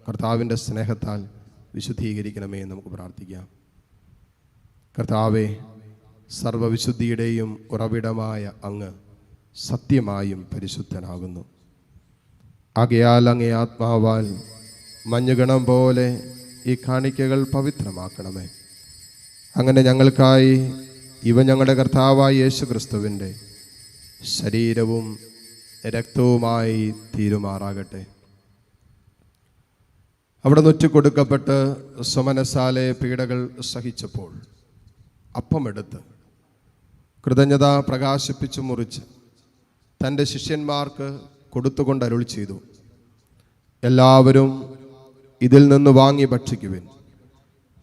കർത്താവിൻ്റെ സ്നേഹത്താൽ വിശുദ്ധീകരിക്കണമേ എന്ന് നമുക്ക് പ്രാർത്ഥിക്കാം. കർത്താവേ, സർവവിശുദ്ധിയുടെയും ഉറവിടമായ അങ്ങ് സത്യമായും പരിശുദ്ധനാകുന്നു. ആകയാൽ അങ്ങേ ആത്മാവാൽ മഞ്ഞുകണം പോലെ ഈ കാണിക്കകൾ പവിത്രമാക്കണമേ. അങ്ങനെ ഞങ്ങൾക്കായി ഇവ ഞങ്ങളുടെ കർത്താവായ യേശു ക്രിസ്തുവിൻ്റെ ശരീരവും രക്തവുമായി തീരുമാറാകട്ടെ. അവിടെ നൊറ്റിക്കൊടുക്കപ്പെട്ട് സ്വമനസാലെ പീഡകൾ സഹിച്ചപ്പോൾ അപ്പമെടുത്ത് കൃതജ്ഞത പ്രകാശിപ്പിച്ചു മുറിച്ച് തൻ്റെ ശിഷ്യന്മാർക്ക് കൊടുത്തുകൊണ്ട് അരുൾ ചെയ്തു, എല്ലാവരും ഇതിൽ നിന്ന് വാങ്ങി ഭക്ഷിക്കുവിൻ.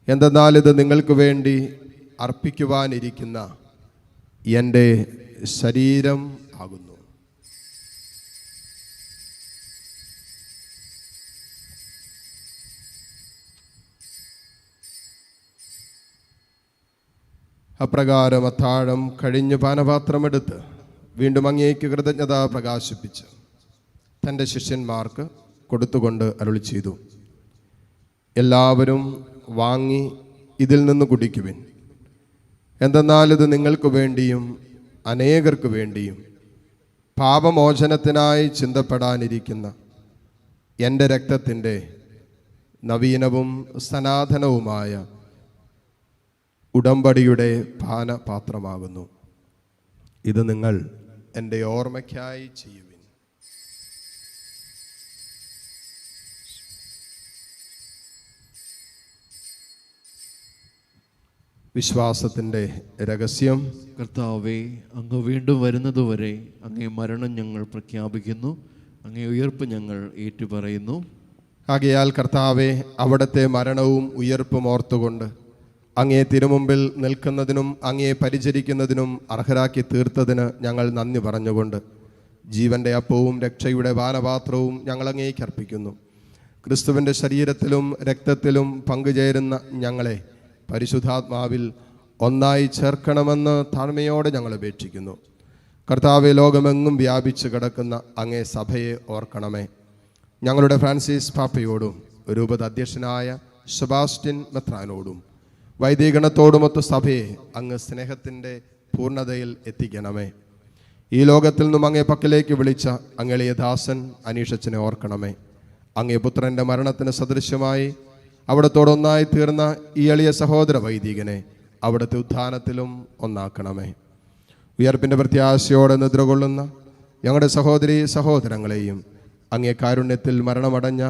എന്തെന്നാൽ ഇത് നിങ്ങൾക്ക് വേണ്ടി അർപ്പിക്കുവാനിരിക്കുന്ന എൻ്റെ ശരീരം ആകുന്നു. അപ്രകാരം അത്താഴം കഴിഞ്ഞ് പാനപാത്രമെടുത്ത് വീണ്ടും അങ്ങേക്ക് കൃതജ്ഞത പ്രകാശിപ്പിച്ച് തൻ്റെ ശിഷ്യന്മാർക്ക് കൊടുത്തുകൊണ്ട് അരുളി ചെയ്തു, എല്ലാവരും വാങ്ങി ഇതിൽ നിന്ന് കുടിക്കുവിൻ. എന്തെന്നാൽ ഇത് നിങ്ങൾക്ക് വേണ്ടിയും അനേകർക്ക് വേണ്ടിയും പാപമോചനത്തിനായി ചിന്തപ്പെടാനിരിക്കുന്ന എൻ്റെ രക്തത്തിൻ്റെ നവീനവും സനാതനവുമായ ഉടമ്പടിയുടെ പാനപാത്രമാകുന്നു. ഇത് നിങ്ങൾ എൻ്റെ ഓർമ്മയ്ക്കായി ചെയ്യുവിൻ. വിശ്വാസത്തിൻ്റെ രഹസ്യം. കർത്താവേ, അങ്ങ് വീണ്ടും വരുന്നതുവരെ അങ്ങേ മരണം ഞങ്ങൾ പ്രഖ്യാപിക്കുന്നു, അങ്ങേ ഉയർപ്പ് ഞങ്ങൾ ഏറ്റുപറയുന്നു. ആകയാൽ കർത്താവെ, അവിടുത്തെ മരണവും ഉയർപ്പും ഓർത്തുകൊണ്ട് അങ്ങേ തിരുമുമ്പിൽ നിൽക്കുന്നതിനും അങ്ങേ പരിചരിക്കുന്നതിനും അർഹരാക്കി തീർത്തതിന് ഞങ്ങൾ നന്ദി പറഞ്ഞുകൊണ്ട് ജീവൻ്റെ അപ്പവും രക്ഷയുടെ പാനപാത്രവും ഞങ്ങൾ അങ്ങേക്ക് അർപ്പിക്കുന്നു. ക്രിസ്തുവിൻ്റെ ശരീരത്തിലും രക്തത്തിലും പങ്കുചേരുന്ന ഞങ്ങളെ പരിശുദ്ധാത്മാവിൽ ഒന്നായി ചേർക്കണമെന്ന് താഴ്മയോടെ ഞങ്ങൾ അപേക്ഷിക്കുന്നു. കർത്താവെ, ലോകമെങ്ങും വ്യാപിച്ച് കിടക്കുന്ന അങ്ങേ സഭയെ ഓർക്കണമേ. ഞങ്ങളുടെ ഫ്രാൻസിസ് പാപ്പയോടും രൂപത അധ്യക്ഷനായ സെബാസ്റ്റ്യൻ മെത്രാനോടും വൈദികഗണത്തോടുമൊത്ത് സഭയെ അങ്ങ് സ്നേഹത്തിൻ്റെ പൂർണ്ണതയിൽ എത്തിക്കണമേ. ഈ ലോകത്തിൽ നിന്നും അങ്ങേ പക്കലേക്ക് വിളിച്ച അങ്ങെളിയ ദാസൻ അനീഷച്ചനെ ഓർക്കണമേ. അങ്ങേ പുത്രൻ്റെ മരണത്തിന് സദൃശ്യമായി അവിടത്തോടൊന്നായി തീർന്ന ഈ എളിയ സഹോദര വൈദികനെ അവിടുത്തെ ഉത്ഥാനത്തിലും ഒന്നാക്കണമേ. ഉയർപ്പിൻ്റെ പ്രത്യാശയോടെ നിദ്രകൊള്ളുന്ന ഞങ്ങളുടെ സഹോദരീ സഹോദരങ്ങളെയും അങ്ങേ കാരുണ്യത്തിൽ മരണമടഞ്ഞ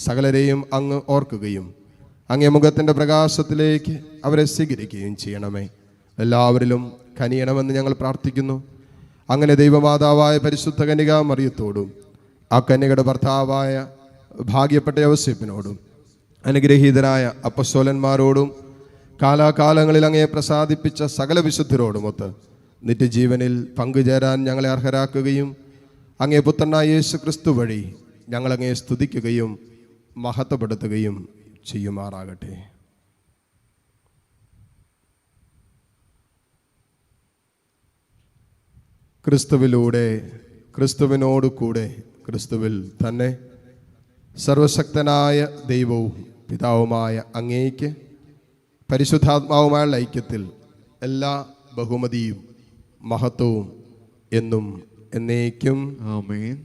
സകലരെയും അങ്ങ് ഓർക്കുകയും അങ്ങേ മുഖത്തിൻ്റെ പ്രകാശത്തിലേക്ക് അവരെ സ്വീകരിക്കുകയും ചെയ്യണമേ. എല്ലാവരിലും കനിയണമെന്ന് ഞങ്ങൾ പ്രാർത്ഥിക്കുന്നു. അങ്ങനെ ദൈവമാതാവായ പരിശുദ്ധ കന്യകാ മറിയത്തോടും ആ കന്യകയുടെ ഭർത്താവായ ഭാഗ്യപ്പെട്ട യോസേപ്പിനോടും അനുഗ്രഹീതരായ അപ്പസ്തോലന്മാരോടും കാലാകാലങ്ങളിൽ അങ്ങയെ പ്രസാദിപ്പിച്ച സകല വിശുദ്ധരോടുമൊത്ത് നിത്യജീവനിൽ പങ്കുചേരാൻ ഞങ്ങളെ അർഹരാക്കുകയും അങ്ങേ പുത്രനായ യേശു ക്രിസ്തു വഴി ഞങ്ങളങ്ങയെ സ്തുതിക്കുകയും മഹത്വപ്പെടുത്തുകയും ചെയ്യുമാറാകട്ടെ. ക്രിസ്തുവിലൂടെ, ക്രിസ്തുവിനോട് കൂടെ, ക്രിസ്തുവിൽ തന്നെ സർവശക്തനായ ദൈവവും പിതാവുമായ അങ്ങേയ്ക്ക് പരിശുദ്ധാത്മാവുമായുള്ള ഐക്യത്തിൽ എല്ലാ ബഹുമതിയും മഹത്വവും എന്നും എന്നേക്കും ആമേൻ.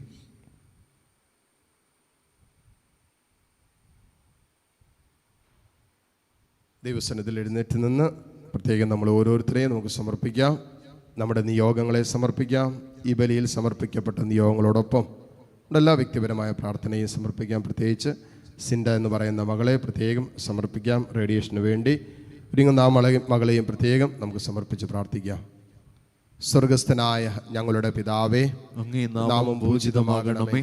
ദൈവസന്നിധിയിൽ എഴുന്നേറ്റ് നിന്ന് പ്രത്യേകം നമ്മൾ ഓരോരുത്തരെയും നമുക്ക് സമർപ്പിക്കാം. നമ്മുടെ നിയോഗങ്ങളെ സമർപ്പിക്കാം. ഈ ബലിയിൽ സമർപ്പിക്കപ്പെട്ട നിയോഗങ്ങളോടൊപ്പം നമ്മുടെ എല്ലാ വ്യക്തിപരമായ പ്രാർത്ഥനയും സമർപ്പിക്കാം. പ്രത്യേകിച്ച് സിൻഡ എന്ന് പറയുന്ന മകളെ പ്രത്യേകം സമർപ്പിക്കാം. റേഡിയേഷന് വേണ്ടി ഒരുങ്ങുന്ന ആ മകളെയും പ്രത്യേകം നമുക്ക് സമർപ്പിച്ച് പ്രാർത്ഥിക്കാം. സ്വർഗസ്ഥനായ ഞങ്ങളുടെ പിതാവേ, അങ്ങേ നാമം പൂജിതമാകണമേ.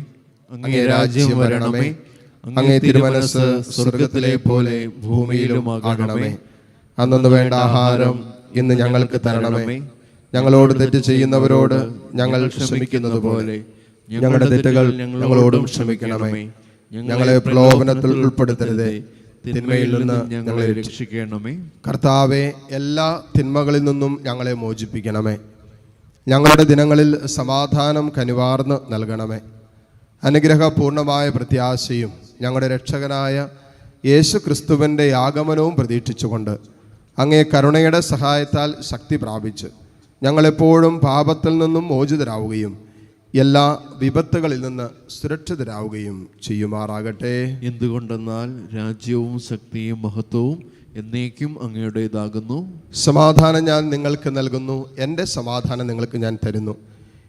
അങ്ങേ രാജ്യം വരണമേ. അങ്ങേ തിരുമനസ് സ്വർഗത്തിലെ പോലെ ഭൂമിയിലുമാകണമേ. അന്നു വേണ്ട ആഹാരം ഇന്ന് ഞങ്ങൾക്ക് തരണമേ. ഞങ്ങളോട് തെറ്റ് ചെയ്യുന്നവരോട് ഞങ്ങൾ ക്ഷമിക്കുന്നത് പോലെ ഞങ്ങളുടെ തെറ്റുകൾ ഞങ്ങളോടും ക്ഷമിക്കണമേ. ഞങ്ങളെ പ്രലോഭനത്തിൽ ഉൾപ്പെടുത്തരുതേ, തിന്മയിൽ നിന്ന് ഞങ്ങളെ രക്ഷിക്കണമേ. കർത്താവെ, എല്ലാ തിന്മകളിൽ നിന്നും ഞങ്ങളെ മോചിപ്പിക്കണമേ. ഞങ്ങളുടെ ദിനങ്ങളിൽ സമാധാനം കനിവാർന്ന് നൽകണമേ. അനുഗ്രഹപൂർണമായ പ്രത്യാശയും ഞങ്ങളുടെ രക്ഷകനായ യേശു ക്രിസ്തുവിൻ്റെ ആഗമനവും പ്രതീക്ഷിച്ചുകൊണ്ട് അങ്ങേ കരുണയുടെ സഹായത്താൽ ശക്തി പ്രാപിച്ച് ഞങ്ങളെപ്പോഴും പാപത്തിൽ നിന്നും മോചിതരാവുകയും എല്ലാ വിപത്തുകളിൽ നിന്ന് സുരക്ഷിതരാവുകയും ചെയ്യുമാറാകട്ടെ. എന്തുകൊണ്ടെന്നാൽ രാജ്യവും ശക്തിയും മഹത്വവും എന്നേക്കും അങ്ങയുടേതാകുന്നു. സമാധാനം ഞാൻ നിങ്ങൾക്ക് നൽകുന്നു, എൻ്റെ സമാധാനം നിങ്ങൾക്ക് ഞാൻ തരുന്നു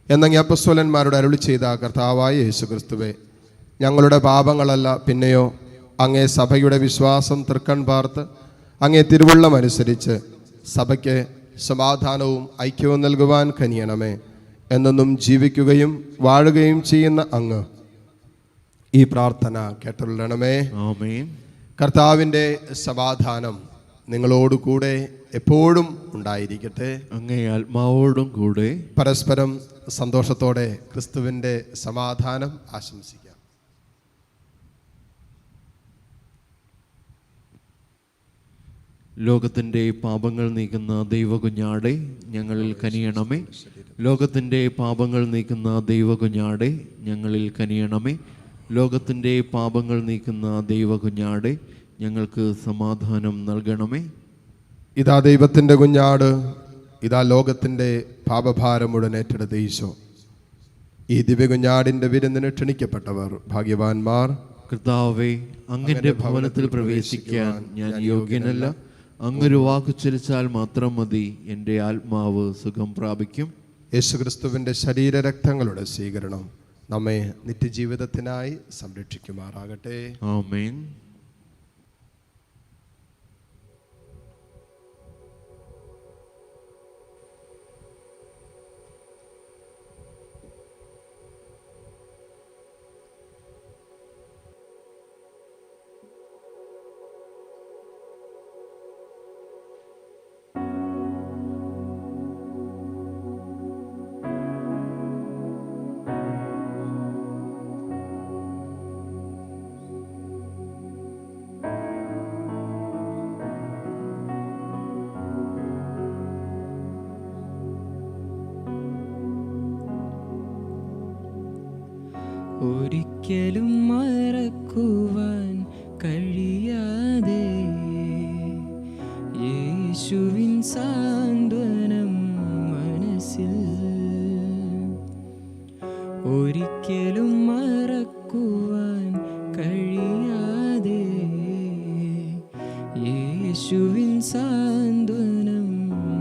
എന്നങ്ങ് അപ്പസ്തോലന്മാരോട് അരുളി ചെയ്ത കർത്താവായ യേശു ക്രിസ്തുവേ, ഞങ്ങളുടെ പാപങ്ങളല്ല പിന്നെയോ അങ്ങേ സഭയുടെ വിശ്വാസം തൃക്കൺ പാർത്ത് അങ്ങേ തിരുവുള്ളം അനുസരിച്ച് സഭയ്ക്ക് സമാധാനവും ഐക്യവും നൽകുവാൻ കനിയണമേ. എന്നെന്നും ജീവിക്കുകയും വാഴുകയും ചെയ്യുന്ന അങ്ങ് ഈ പ്രാർത്ഥന കേട്ടുകൊള്ളണമേ. ആമേൻ. കർത്താവിൻ്റെ സമാധാനം നിങ്ങളോട് കൂടെ എപ്പോഴും ഉണ്ടായിരിക്കട്ടെ. അങ്ങേ ആത്മാവോടും കൂടെ. പരസ്പരം സന്തോഷത്തോടെ ക്രിസ്തുവിൻ്റെ സമാധാനം ആശംസിക്കാം. ലോകത്തിൻ്റെ പാപങ്ങൾ നീക്കുന്ന ദൈവകുഞ്ഞാടെ ഞങ്ങളിൽ കനിയണമേ. ലോകത്തിൻ്റെ പാപങ്ങൾ നീക്കുന്ന ദൈവകുഞ്ഞാടെ ഞങ്ങളിൽ കനിയണമേ. ലോകത്തിൻ്റെ പാപങ്ങൾ നീക്കുന്ന ദൈവകുഞ്ഞാടെ ഞങ്ങൾക്ക് സമാധാനം നൽകണമേ. ഇതാ ദൈവത്തിൻ്റെ കുഞ്ഞാട്, ഇതാ ലോകത്തിൻ്റെ പാപഭാരം മുഴുവൻ ഏറ്റെടുത്ത ഈശോ. ഈ ദിവ്യകുഞ്ഞാടിൻ്റെ വിരുന്നിന് ക്ഷണിക്കപ്പെട്ടവർ ഭാഗ്യവാന്മാർ. കർത്താവേ, അങ്ങന്റെ ഭവനത്തിൽ പ്രവേശിക്കാൻ ഞാൻ യോഗ്യനല്ല. അങ്ങൊരു വാക്കുച്ചരിച്ചാൽ മാത്രം മതി, എൻ്റെ ആത്മാവ് സുഖം പ്രാപിക്കും. യേശുക്രിസ്തുവിൻ്റെ ശരീരരക്തങ്ങളുടെ സ്വീകരണം നമ്മെ നിത്യജീവിതത്തിനായി സംരക്ഷിക്കുമാറാകട്ടെ. ആമേൻ. ഒരിക്കലും മറക്കുവാൻ കഴിയാതെ യേശുവിൻ സാന്ത്വനം മനസ്സിൽ. ഒരിക്കലും മറക്കുവാൻ കഴിയാതെ യേശുവിൻ സാന്ത്വനം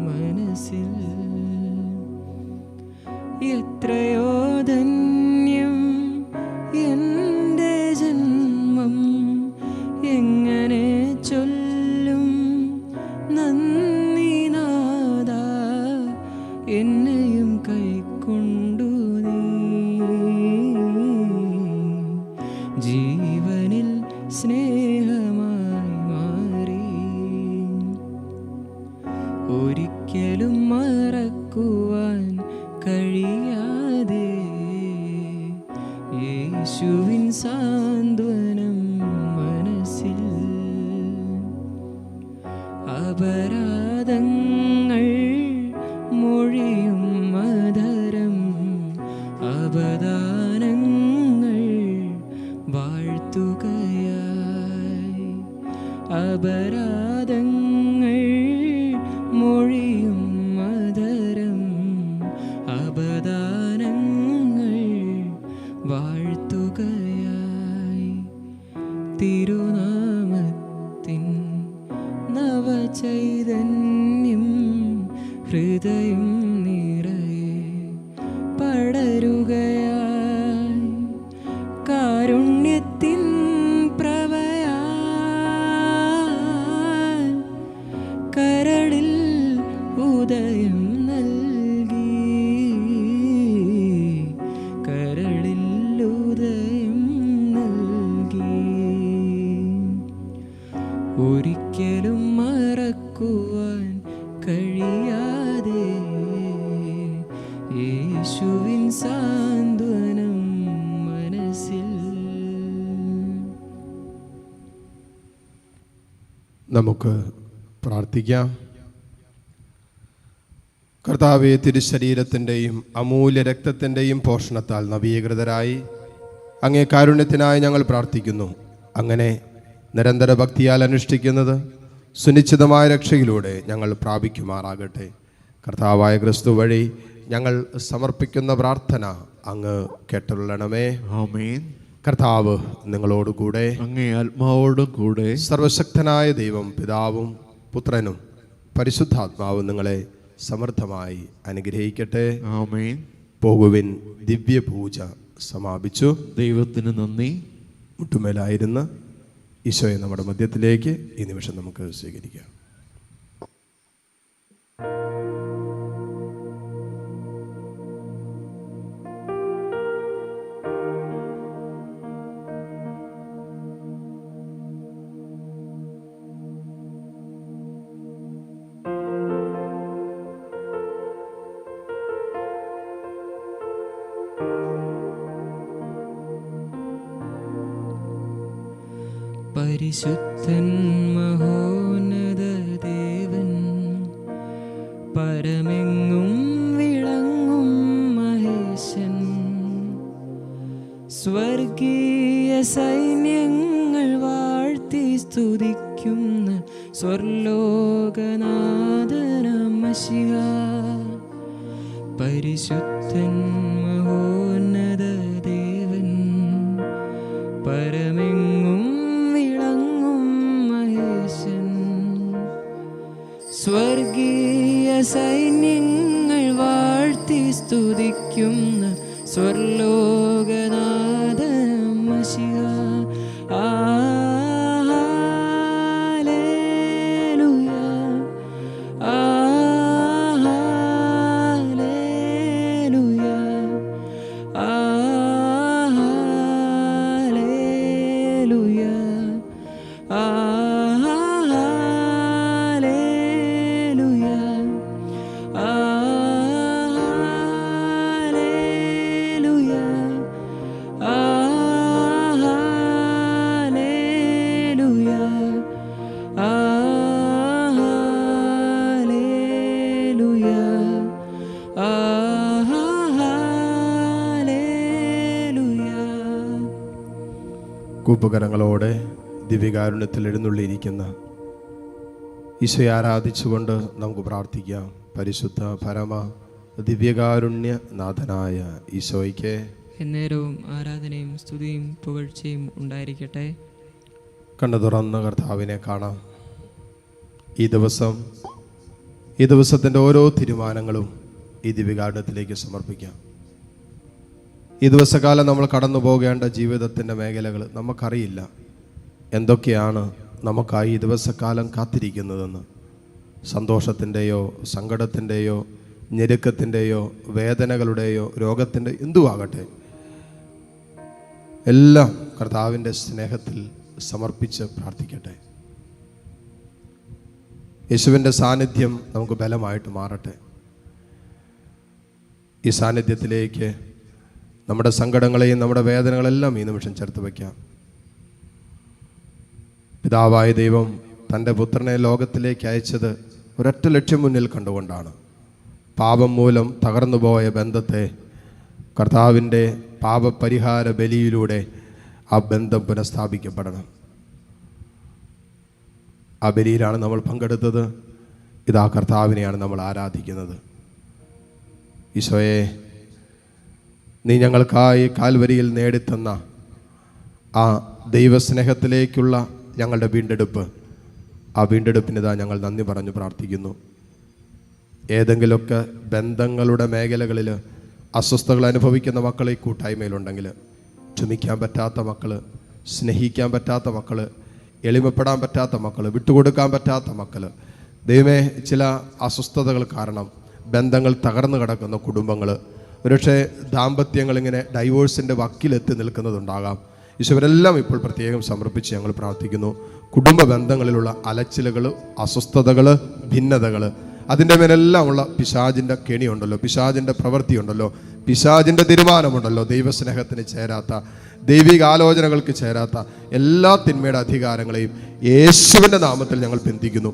മനസ്സിൽ. എത്രയോ ധന്യം എൻ്റെ ജന്മം, എങ്ങനെ ചൊല്ലും നന്ദി നാഥാ, എന്നെയും കൈക്കൊണ്ടു നീ ജീവനിൽ സ്നേഹമായി മാറി. ഒരിക്കലും മറക്കുവാൻ കഴിയാതെ യേശുവിൻ സാന്ത്വനം മനസ്സിൽ. അപരാധങ്ങൾ മൊഴിയും മധരം, അപദാനങ്ങൾ വാഴ്ത്തുകയായി. അപരാധങ്ങൾ മൊഴിയും മധരം, അപദാനങ്ങൾ വാഴ്ത്തുകയായി. തിരുനാമത്തിൻ നവചൈതന്യം ഹൃദയം നിറയെ പടരുകയായി. കാരുണ്യത്തിൻ പ്രഭയാൽ കരളിൽ ഉദയം നൽകി. കരളിൽ ഉദയം നൽകി. ഒരിക്കലും മറക്കുവാൻ കഴിയാതെ യേശുവിൻ സാന്ത്വനം മനസ്സിൽ. നമുക്ക് പ്രാർത്ഥിക്കാം. കർത്താവേ, തിരുശരീരത്തിൻ്റെയും അമൂല്യ രക്തത്തിൻ്റെയും പോഷണത്താൽ നവീകൃതരായി അങ്ങേ കാരുണ്യത്തിനായി ഞങ്ങൾ പ്രാർത്ഥിക്കുന്നു. അങ്ങനെ നിരന്തര ഭക്തിയാൽ അനുഷ്ഠിക്കുന്നത് സുനിശ്ചിതമായ രക്ഷയിലൂടെ ഞങ്ങൾ പ്രാപിക്കുമാറാകട്ടെ. കർത്താവായ ക്രിസ്തു വഴി ഞങ്ങൾ സമർപ്പിക്കുന്ന പ്രാർത്ഥന അങ്ങ് കേട്ടുള്ളണമേ. ആമേൻ. കർത്താവ് നിങ്ങളോടുകൂടെ, അങ്ങേ ആത്മാവോടും കൂടെ. സർവശക്തനായ ദൈവം പിതാവും പുത്രനും പരിശുദ്ധാത്മാവും നിങ്ങളെ സമൃദ്ധമായി അനുഗ്രഹിക്കട്ടെ. ആമേൻ. പോകുവിൻ. ദിവ്യപൂജ സമാപിച്ചു. ദൈവത്തിന് നന്ദി. മുട്ടുമേലായിരുന്ന് ഈശോയെ നമ്മുടെ മധ്യത്തിലേക്ക് ഈ നിമിഷം നമുക്ക് സ്വീകരിക്കാം. പരിശുദ്ധൻ മഹോന്നത ദേവൻ, പരമെങ്ങും വിളങ്ങും മഹേശൻ, സ്വർഗീയ സൈന്യങ്ങൾ വാഴ്ത്തി സ്തുതിക്കുന്ന സ്വർലോകനാഥനാം മശിഹ. പരിശുദ്ധൻ മഹോന്നത ദേവൻ, പരമെങ്ങും സ്വർഗീയ സൈന്യങ്ങൾ വാഴ്ത്തി സ്തുതിക്കുന്ന സ്വർലോകനാഥനാം മശിഹ. ഹല്ലേലൂയ, ഹല്ലേലൂയ, ഹല്ലേലൂയ, കൂപ്പുകരങ്ങളോടെ ദിവ്യകാരുണ്യത്തിൽ എഴുന്നള്ളിയിരിക്കുന്ന ഈശോയെ ആരാധിച്ചുകൊണ്ട് നമുക്ക് പ്രാർത്ഥിക്കാം. പരിശുദ്ധ പരമ ദിവ്യകാരുണ്യ നാഥനായ ഈശോയ്ക്ക് എന്നേരവും ആരാധനയും സ്തുതിയും പുകഴ്ചയും ഉണ്ടായിരിക്കട്ടെ. കണ്ണു തുറന്ന കർത്താവിനെ കാണാം. ഈ ദിവസത്തിൻ്റെ ഓരോ തീരുമാനങ്ങളും ഈ ദിവ്യകാരുണ്യത്തിലേക്ക് സമർപ്പിക്കാം. ഈ ദിവസകാലം നമ്മൾ കടന്നു പോകേണ്ട ജീവിതത്തിൻ്റെ മേഖലകൾ നമുക്കറിയില്ല. എന്തൊക്കെയാണ് നമുക്കായി ഈ ദിവസക്കാലം കാത്തിരിക്കുന്നതെന്ന്. സന്തോഷത്തിൻ്റെയോ സങ്കടത്തിൻ്റെയോ ഞെരുക്കത്തിൻ്റെയോ വേദനകളുടെയോ രോഗത്തിൻ്റെ എന്തുവാകട്ടെ, എല്ലാം കർത്താവിൻ്റെ സ്നേഹത്തിൽ സമർപ്പിച്ച് പ്രാർത്ഥിക്കട്ടെ. യേശുവിൻ്റെ സാന്നിധ്യം നമുക്ക് ബലമായിട്ട് മാറട്ടെ. ഈ സാന്നിധ്യത്തിലേക്ക് നമ്മുടെ സങ്കടങ്ങളെയും നമ്മുടെ വേദനകളെല്ലാം ഈ നിമിഷം ചേർത്ത് വയ്ക്കാം. പിതാവായ ദൈവം തൻ്റെ പുത്രനെ ലോകത്തിലേക്ക് അയച്ചത് ഒരൊറ്റ ലക്ഷ്യം മുന്നിൽ കണ്ടുകൊണ്ടാണ്. പാപം മൂലം തകർന്നുപോയ ബന്ധത്തെ കർത്താവിൻ്റെ പാപപരിഹാര ബലിയിലൂടെ ആ ബന്ധം പുനഃസ്ഥാപിക്കപ്പെടണം. ആ ബലിയിലാണ് നമ്മൾ പങ്കെടുത്തത്. ഇതാ കർത്താവിനെയാണ് നമ്മൾ ആരാധിക്കുന്നത്. ഈശോയെ, നീ ഞങ്ങൾക്കായി കാൽവരിയിൽ നേടിത്തന്ന ആ ദൈവസ്നേഹത്തിലേക്കുള്ള ഞങ്ങളുടെ വീണ്ടെടുപ്പ്, ആ വീണ്ടെടുപ്പിനിതാ ഞങ്ങൾ നന്ദി പറഞ്ഞു പ്രാർത്ഥിക്കുന്നു. ഏതെങ്കിലുമൊക്കെ ബന്ധങ്ങളുടെ മേഖലകളിൽ അസ്വസ്ഥതകൾ അനുഭവിക്കുന്ന മക്കൾ ഈ കൂട്ടായ്മയിലുണ്ടെങ്കിൽ, ക്ഷമിക്കാൻ പറ്റാത്ത മക്കൾ, സ്നേഹിക്കാൻ പറ്റാത്ത മക്കൾ, എളിമപ്പെടാൻ പറ്റാത്ത മക്കൾ, വിട്ടുകൊടുക്കാൻ പറ്റാത്ത മക്കൾ, ദൈവമേ, ചില അസ്വസ്ഥതകൾ കാരണം ബന്ധങ്ങൾ തകർന്നു കിടക്കുന്ന കുടുംബങ്ങൾ, ഒരുപക്ഷെ ദാമ്പത്യങ്ങളിങ്ങനെ ഡൈവോഴ്സിൻ്റെ വക്കിലെത്തി നിൽക്കുന്നതുണ്ടാകാം. ഈശോവരെല്ലാം ഇപ്പോൾ പ്രത്യേകം സമർപ്പിച്ച് ഞങ്ങൾ പ്രാർത്ഥിക്കുന്നു. കുടുംബ ബന്ധങ്ങളിലുള്ള അലച്ചിലുകൾ, അസ്വസ്ഥതകൾ, ഭിന്നതകൾ, അതിൻ്റെ മേലെല്ലാം ഉള്ള പിശാചിൻ്റെ കെണിയുണ്ടല്ലോ, പിശാചിൻ്റെ പ്രവൃത്തിയുണ്ടല്ലോ, പിശാചിൻ്റെ തീരുമാനമുണ്ടല്ലോ, ദൈവസ്നേഹത്തിന് ചേരാത്ത, ദൈവിക ആലോചനകൾക്ക് ചേരാത്ത എല്ലാ തിന്മയുടെ അധികാരങ്ങളെയും യേശുവിൻ്റെ നാമത്തിൽ ഞങ്ങൾ ബന്ധിക്കുന്നു.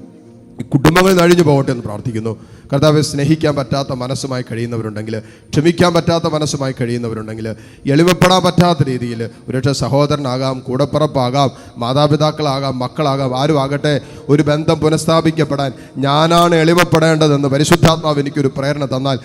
ഈ കുടുംബങ്ങളിൽ അഴിഞ്ഞു പോകട്ടെ എന്ന് പ്രാർത്ഥിക്കുന്നു. കർത്താവെ, സ്നേഹിക്കാൻ പറ്റാത്ത മനസ്സുമായി കഴിയുന്നവരുണ്ടെങ്കിൽ, ക്ഷമിക്കാൻ പറ്റാത്ത മനസ്സുമായി കഴിയുന്നവരുണ്ടെങ്കിൽ, എളിമപ്പെടാൻ പറ്റാത്ത രീതിയിൽ ഒരുപക്ഷെ സഹോദരനാകാം, കൂടപ്പിറപ്പാകാം, മാതാപിതാക്കളാകാം, മക്കളാകാം, ആരും ആകട്ടെ, ഒരു ബന്ധം പുനഃസ്ഥാപിക്കപ്പെടാൻ ഞാനാണ് എളിമപ്പെടേണ്ടതെന്ന് പരിശുദ്ധാത്മാവ് എനിക്കൊരു പ്രേരണ തന്നാൽ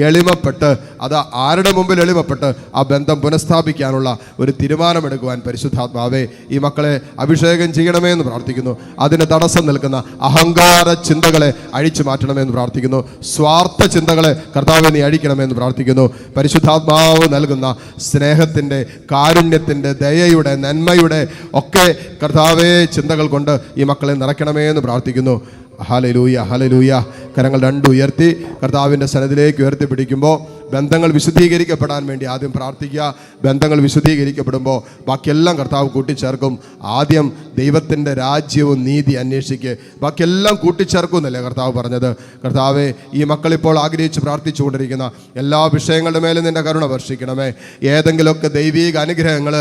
എളിമപ്പെട്ട്, അത് ആരുടെ മുമ്പിൽ എളിമപ്പെട്ട് ആ ബന്ധം പുനഃസ്ഥാപിക്കാനുള്ള ഒരു തീരുമാനമെടുക്കുവാൻ പരിശുദ്ധാത്മാവേ ഈ മക്കളെ അഭിഷേകം ചെയ്യണമേ എന്ന് പ്രാർത്ഥിക്കുന്നു. അതിന് തടസ്സം നിൽക്കുന്ന അഹങ്കാര ചിന്തകളെ അഴിച്ചു മാറ്റണമെന്ന് പ്രാർത്ഥിക്കുന്നു. സ്വാർത്ഥ ചിന്തകളെ കർത്താവേ നീ അഴിക്കണമെന്ന് പ്രാർത്ഥിക്കുന്നു. പരിശുദ്ധാത്മാവ് നൽകുന്ന സ്നേഹത്തിൻ്റെ, കാരുണ്യത്തിൻ്റെ, ദയയുടെ, നന്മയുടെ ഒക്കെ കർത്താവേ ചിന്തകൾ കൊണ്ട് ഈ മക്കളെ നിറയ്ക്കണമേ എന്ന് പ്രാർത്ഥിക്കുന്നു. Hallelujah, hallelujah. കരങ്ങൾ രണ്ടും ഉയർത്തി കർത്താവിൻ്റെ സന്നിധിയിലേക്ക് ഉയർത്തിപ്പിടിക്കുമ്പോൾ ബന്ധങ്ങൾ വിശുദ്ധീകരിക്കപ്പെടാൻ വേണ്ടി ആദ്യം പ്രാർത്ഥിക്കുക. ബന്ധങ്ങൾ വിശുദ്ധീകരിക്കപ്പെടുമ്പോൾ ബാക്കിയെല്ലാം കർത്താവ് കൂട്ടിച്ചേർക്കും. ആദ്യം ദൈവത്തിൻ്റെ രാജ്യവും നീതി അന്വേഷിക്കുക, ബാക്കിയെല്ലാം കൂട്ടിച്ചേർക്കും എന്നല്ലേ കർത്താവ് പറഞ്ഞത്. കർത്താവെ, ഈ മക്കളിപ്പോൾ ആഗ്രഹിച്ച് പ്രാർത്ഥിച്ചു കൊണ്ടിരിക്കുന്ന എല്ലാ വിഷയങ്ങളുടെ മേലും നിൻ്റെ കരുണ വർഷിക്കണമേ. ഏതെങ്കിലുമൊക്കെ ദൈവിക അനുഗ്രഹങ്ങൾ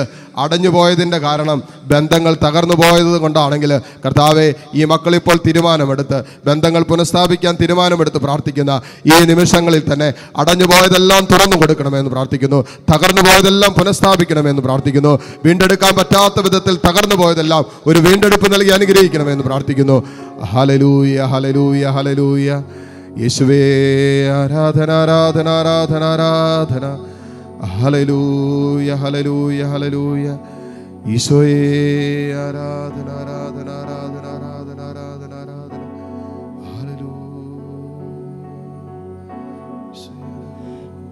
അടഞ്ഞു പോയതിൻ്റെ കാരണം, ബന്ധങ്ങൾ തകർന്നു പോയത് കൊണ്ടാണെങ്കിൽ കർത്താവെ, ഈ മക്കളിപ്പോൾ തീരുമാനമെടുത്ത് ബന്ധങ്ങൾ പുനഃസ്ഥാപിക്കാൻ തീരുമാനമെടുത്ത് പ്രാർത്ഥിക്കുന്ന ഈ നിമിഷങ്ങളിൽ തന്നെ അടഞ്ഞു പോയതെല്ലാം തുറന്നു കൊടുക്കണമെന്ന് പ്രാർത്ഥിക്കുന്നു. തകർന്നു പോയതെല്ലാം പുനഃസ്ഥാപിക്കണമെന്ന് പ്രാർത്ഥിക്കുന്നു. വീണ്ടെടുക്കാൻ പറ്റാത്ത വിധത്തിൽ തകർന്നു പോയതെല്ലാം ഒരു വീണ്ടെടുപ്പ് നൽകി അനുഗ്രഹിക്കണമെന്ന് പ്രാർത്ഥിക്കുന്നു. Hallelujah, hallelujah, hallelujah. യേശുവേ, ആരാധന, ആരാധന, ആരാധന, ആരാധന. Hallelujah, hallelujah, hallelujah. ഈശോയേ, ആരാധന, ആരാധന, ആരാധന, ആരാധന, ആരാധന, ആരാധന.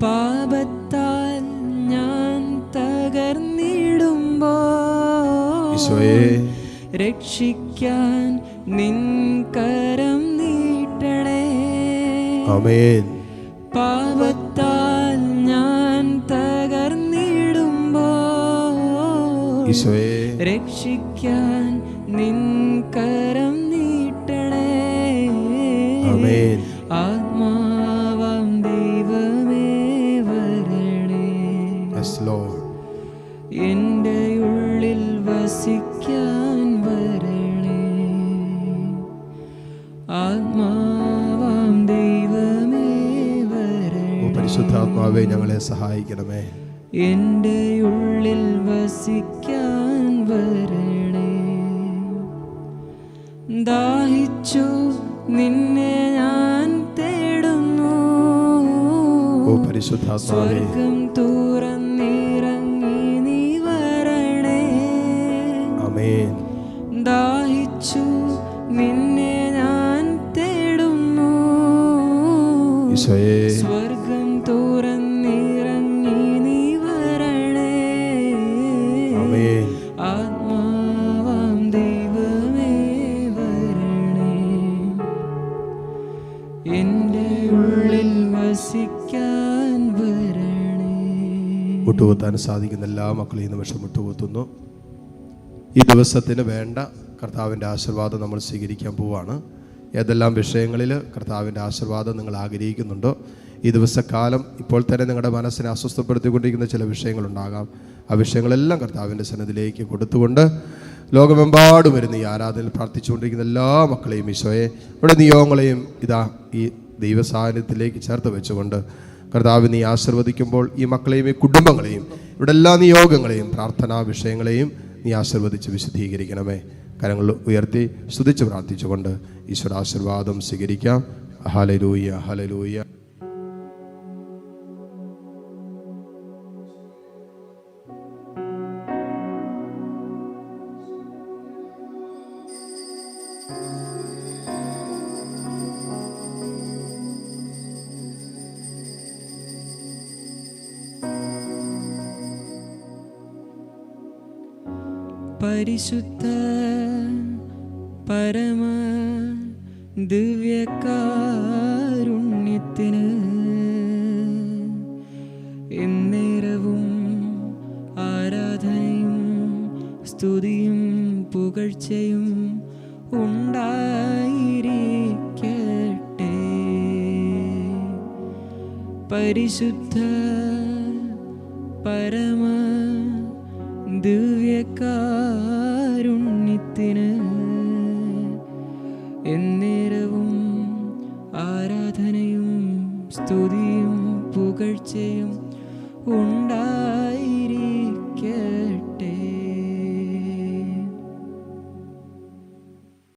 പാപത്താൽ ഞാൻ തകർന്നിടുമ്പോൾ രക്ഷിക്കാൻ നിൻ കരം നീട്ടണേ. ആമേൻ. പാപത്താൽ ഞാൻ തകർന്നിടുമ്പോൾ രക്ഷിക്കാൻ നിൻ കരം നീട്ടണേ. ആമേൻ. ആത്മാവാം ദൈവമേ വരണേ. Yes Lord. എൻ്റെ ഉള്ളിൽ വസിക്കാൻ വരണേ. ആത്മാവാം ദൈവമേ വരണേ. പരിശുദ്ധാത്മാവേ, ഞങ്ങളെ സഹായിക്കണമേ. എൻ്റെ ഉള്ളിൽ വസിക്കാൻ വരണേ. ദാഹിച്ചു നിന്നെ ഞാൻ തേടുന്നു, സ്വർഗം തുറന്നിറങ്ങി നീ വരണേ. ആമേൻ. ദാഹിച്ചു നിന്നെ ഞാൻ തേടുന്നു, സ്വർഗം തുറന്നിറങ്ങി നീ വരണേ. ആമേൻ. ആത്മാവാം ദൈവമേ വരണേ, എൻ്റെ ഉള്ളിൽ വസിക്കാൻ വരണേ. മുട്ടുകുത്താൻ സാധിക്കുന്ന എല്ലാ മക്കളെയും ഈ നിമിഷം മുട്ടുകുത്തുന്നു. ഈ ദിവസത്തിന് വേണ്ട കർത്താവിൻ്റെ ആശീർവാദം നമ്മൾ സ്വീകരിക്കാൻ പോവുകയാണ്. ഏതെല്ലാം വിഷയങ്ങളിൽ കർത്താവിൻ്റെ ആശീർവാദം നിങ്ങൾ ആഗ്രഹിക്കുന്നുണ്ടോ, ഈ ദിവസക്കാലം ഇപ്പോൾ തന്നെ നിങ്ങളുടെ മനസ്സിനെ അസ്വസ്ഥപ്പെടുത്തിക്കൊണ്ടിരിക്കുന്ന ചില വിഷയങ്ങളുണ്ടാകാം. ആ വിഷയങ്ങളെല്ലാം കർത്താവിൻ്റെ സന്നിധിയിലേക്ക് കൊടുത്തുകൊണ്ട് ലോകമെമ്പാടും വരുന്ന ഈ ആരാധനയിൽ പ്രാർത്ഥിച്ചുകൊണ്ടിരിക്കുന്ന എല്ലാ മക്കളെയും ഈശോയെ ഇവിടെ നിയോഗങ്ങളെയും ഇതാ ഈ ദൈവസാന്നിധ്യത്തിലേക്ക് ചേർത്ത് വെച്ചുകൊണ്ട് കർത്താവ് നീ ആശീർവദിക്കുമ്പോൾ ഈ മക്കളെയും ഈ കുടുംബങ്ങളെയും ഇവിടെ എല്ലാ നിയോഗങ്ങളെയും പ്രാർത്ഥനാ വിഷയങ്ങളെയും നീ ആശീർവദിച്ച് വിശുദ്ധീകരിക്കണമേ. കരങ്ങൾ ഉയർത്തി സ്തുതിച്ച് പ്രാർത്ഥിച്ചുകൊണ്ട് ഈശ്വര ആശീർവാദം സ്വീകരിക്കാം. Hallelujah, hallelujah. പരിശുദ്ധ പരമ ദിവ്യകാരുണ്യത്തിന് എന്നേരവും ആരാധനയും സ്തുതിയും പുകഴ്ചയും ഉണ്ടായിരിക്കട്ടെ. പരിശുദ്ധ പരമ ദിവ്യകാരുണ്യത്തിന് എന്നേരവും ആരാധനയും സ്തുതിയും പുകഴ്ചയും ഉണ്ടായിരിക്കട്ടെ.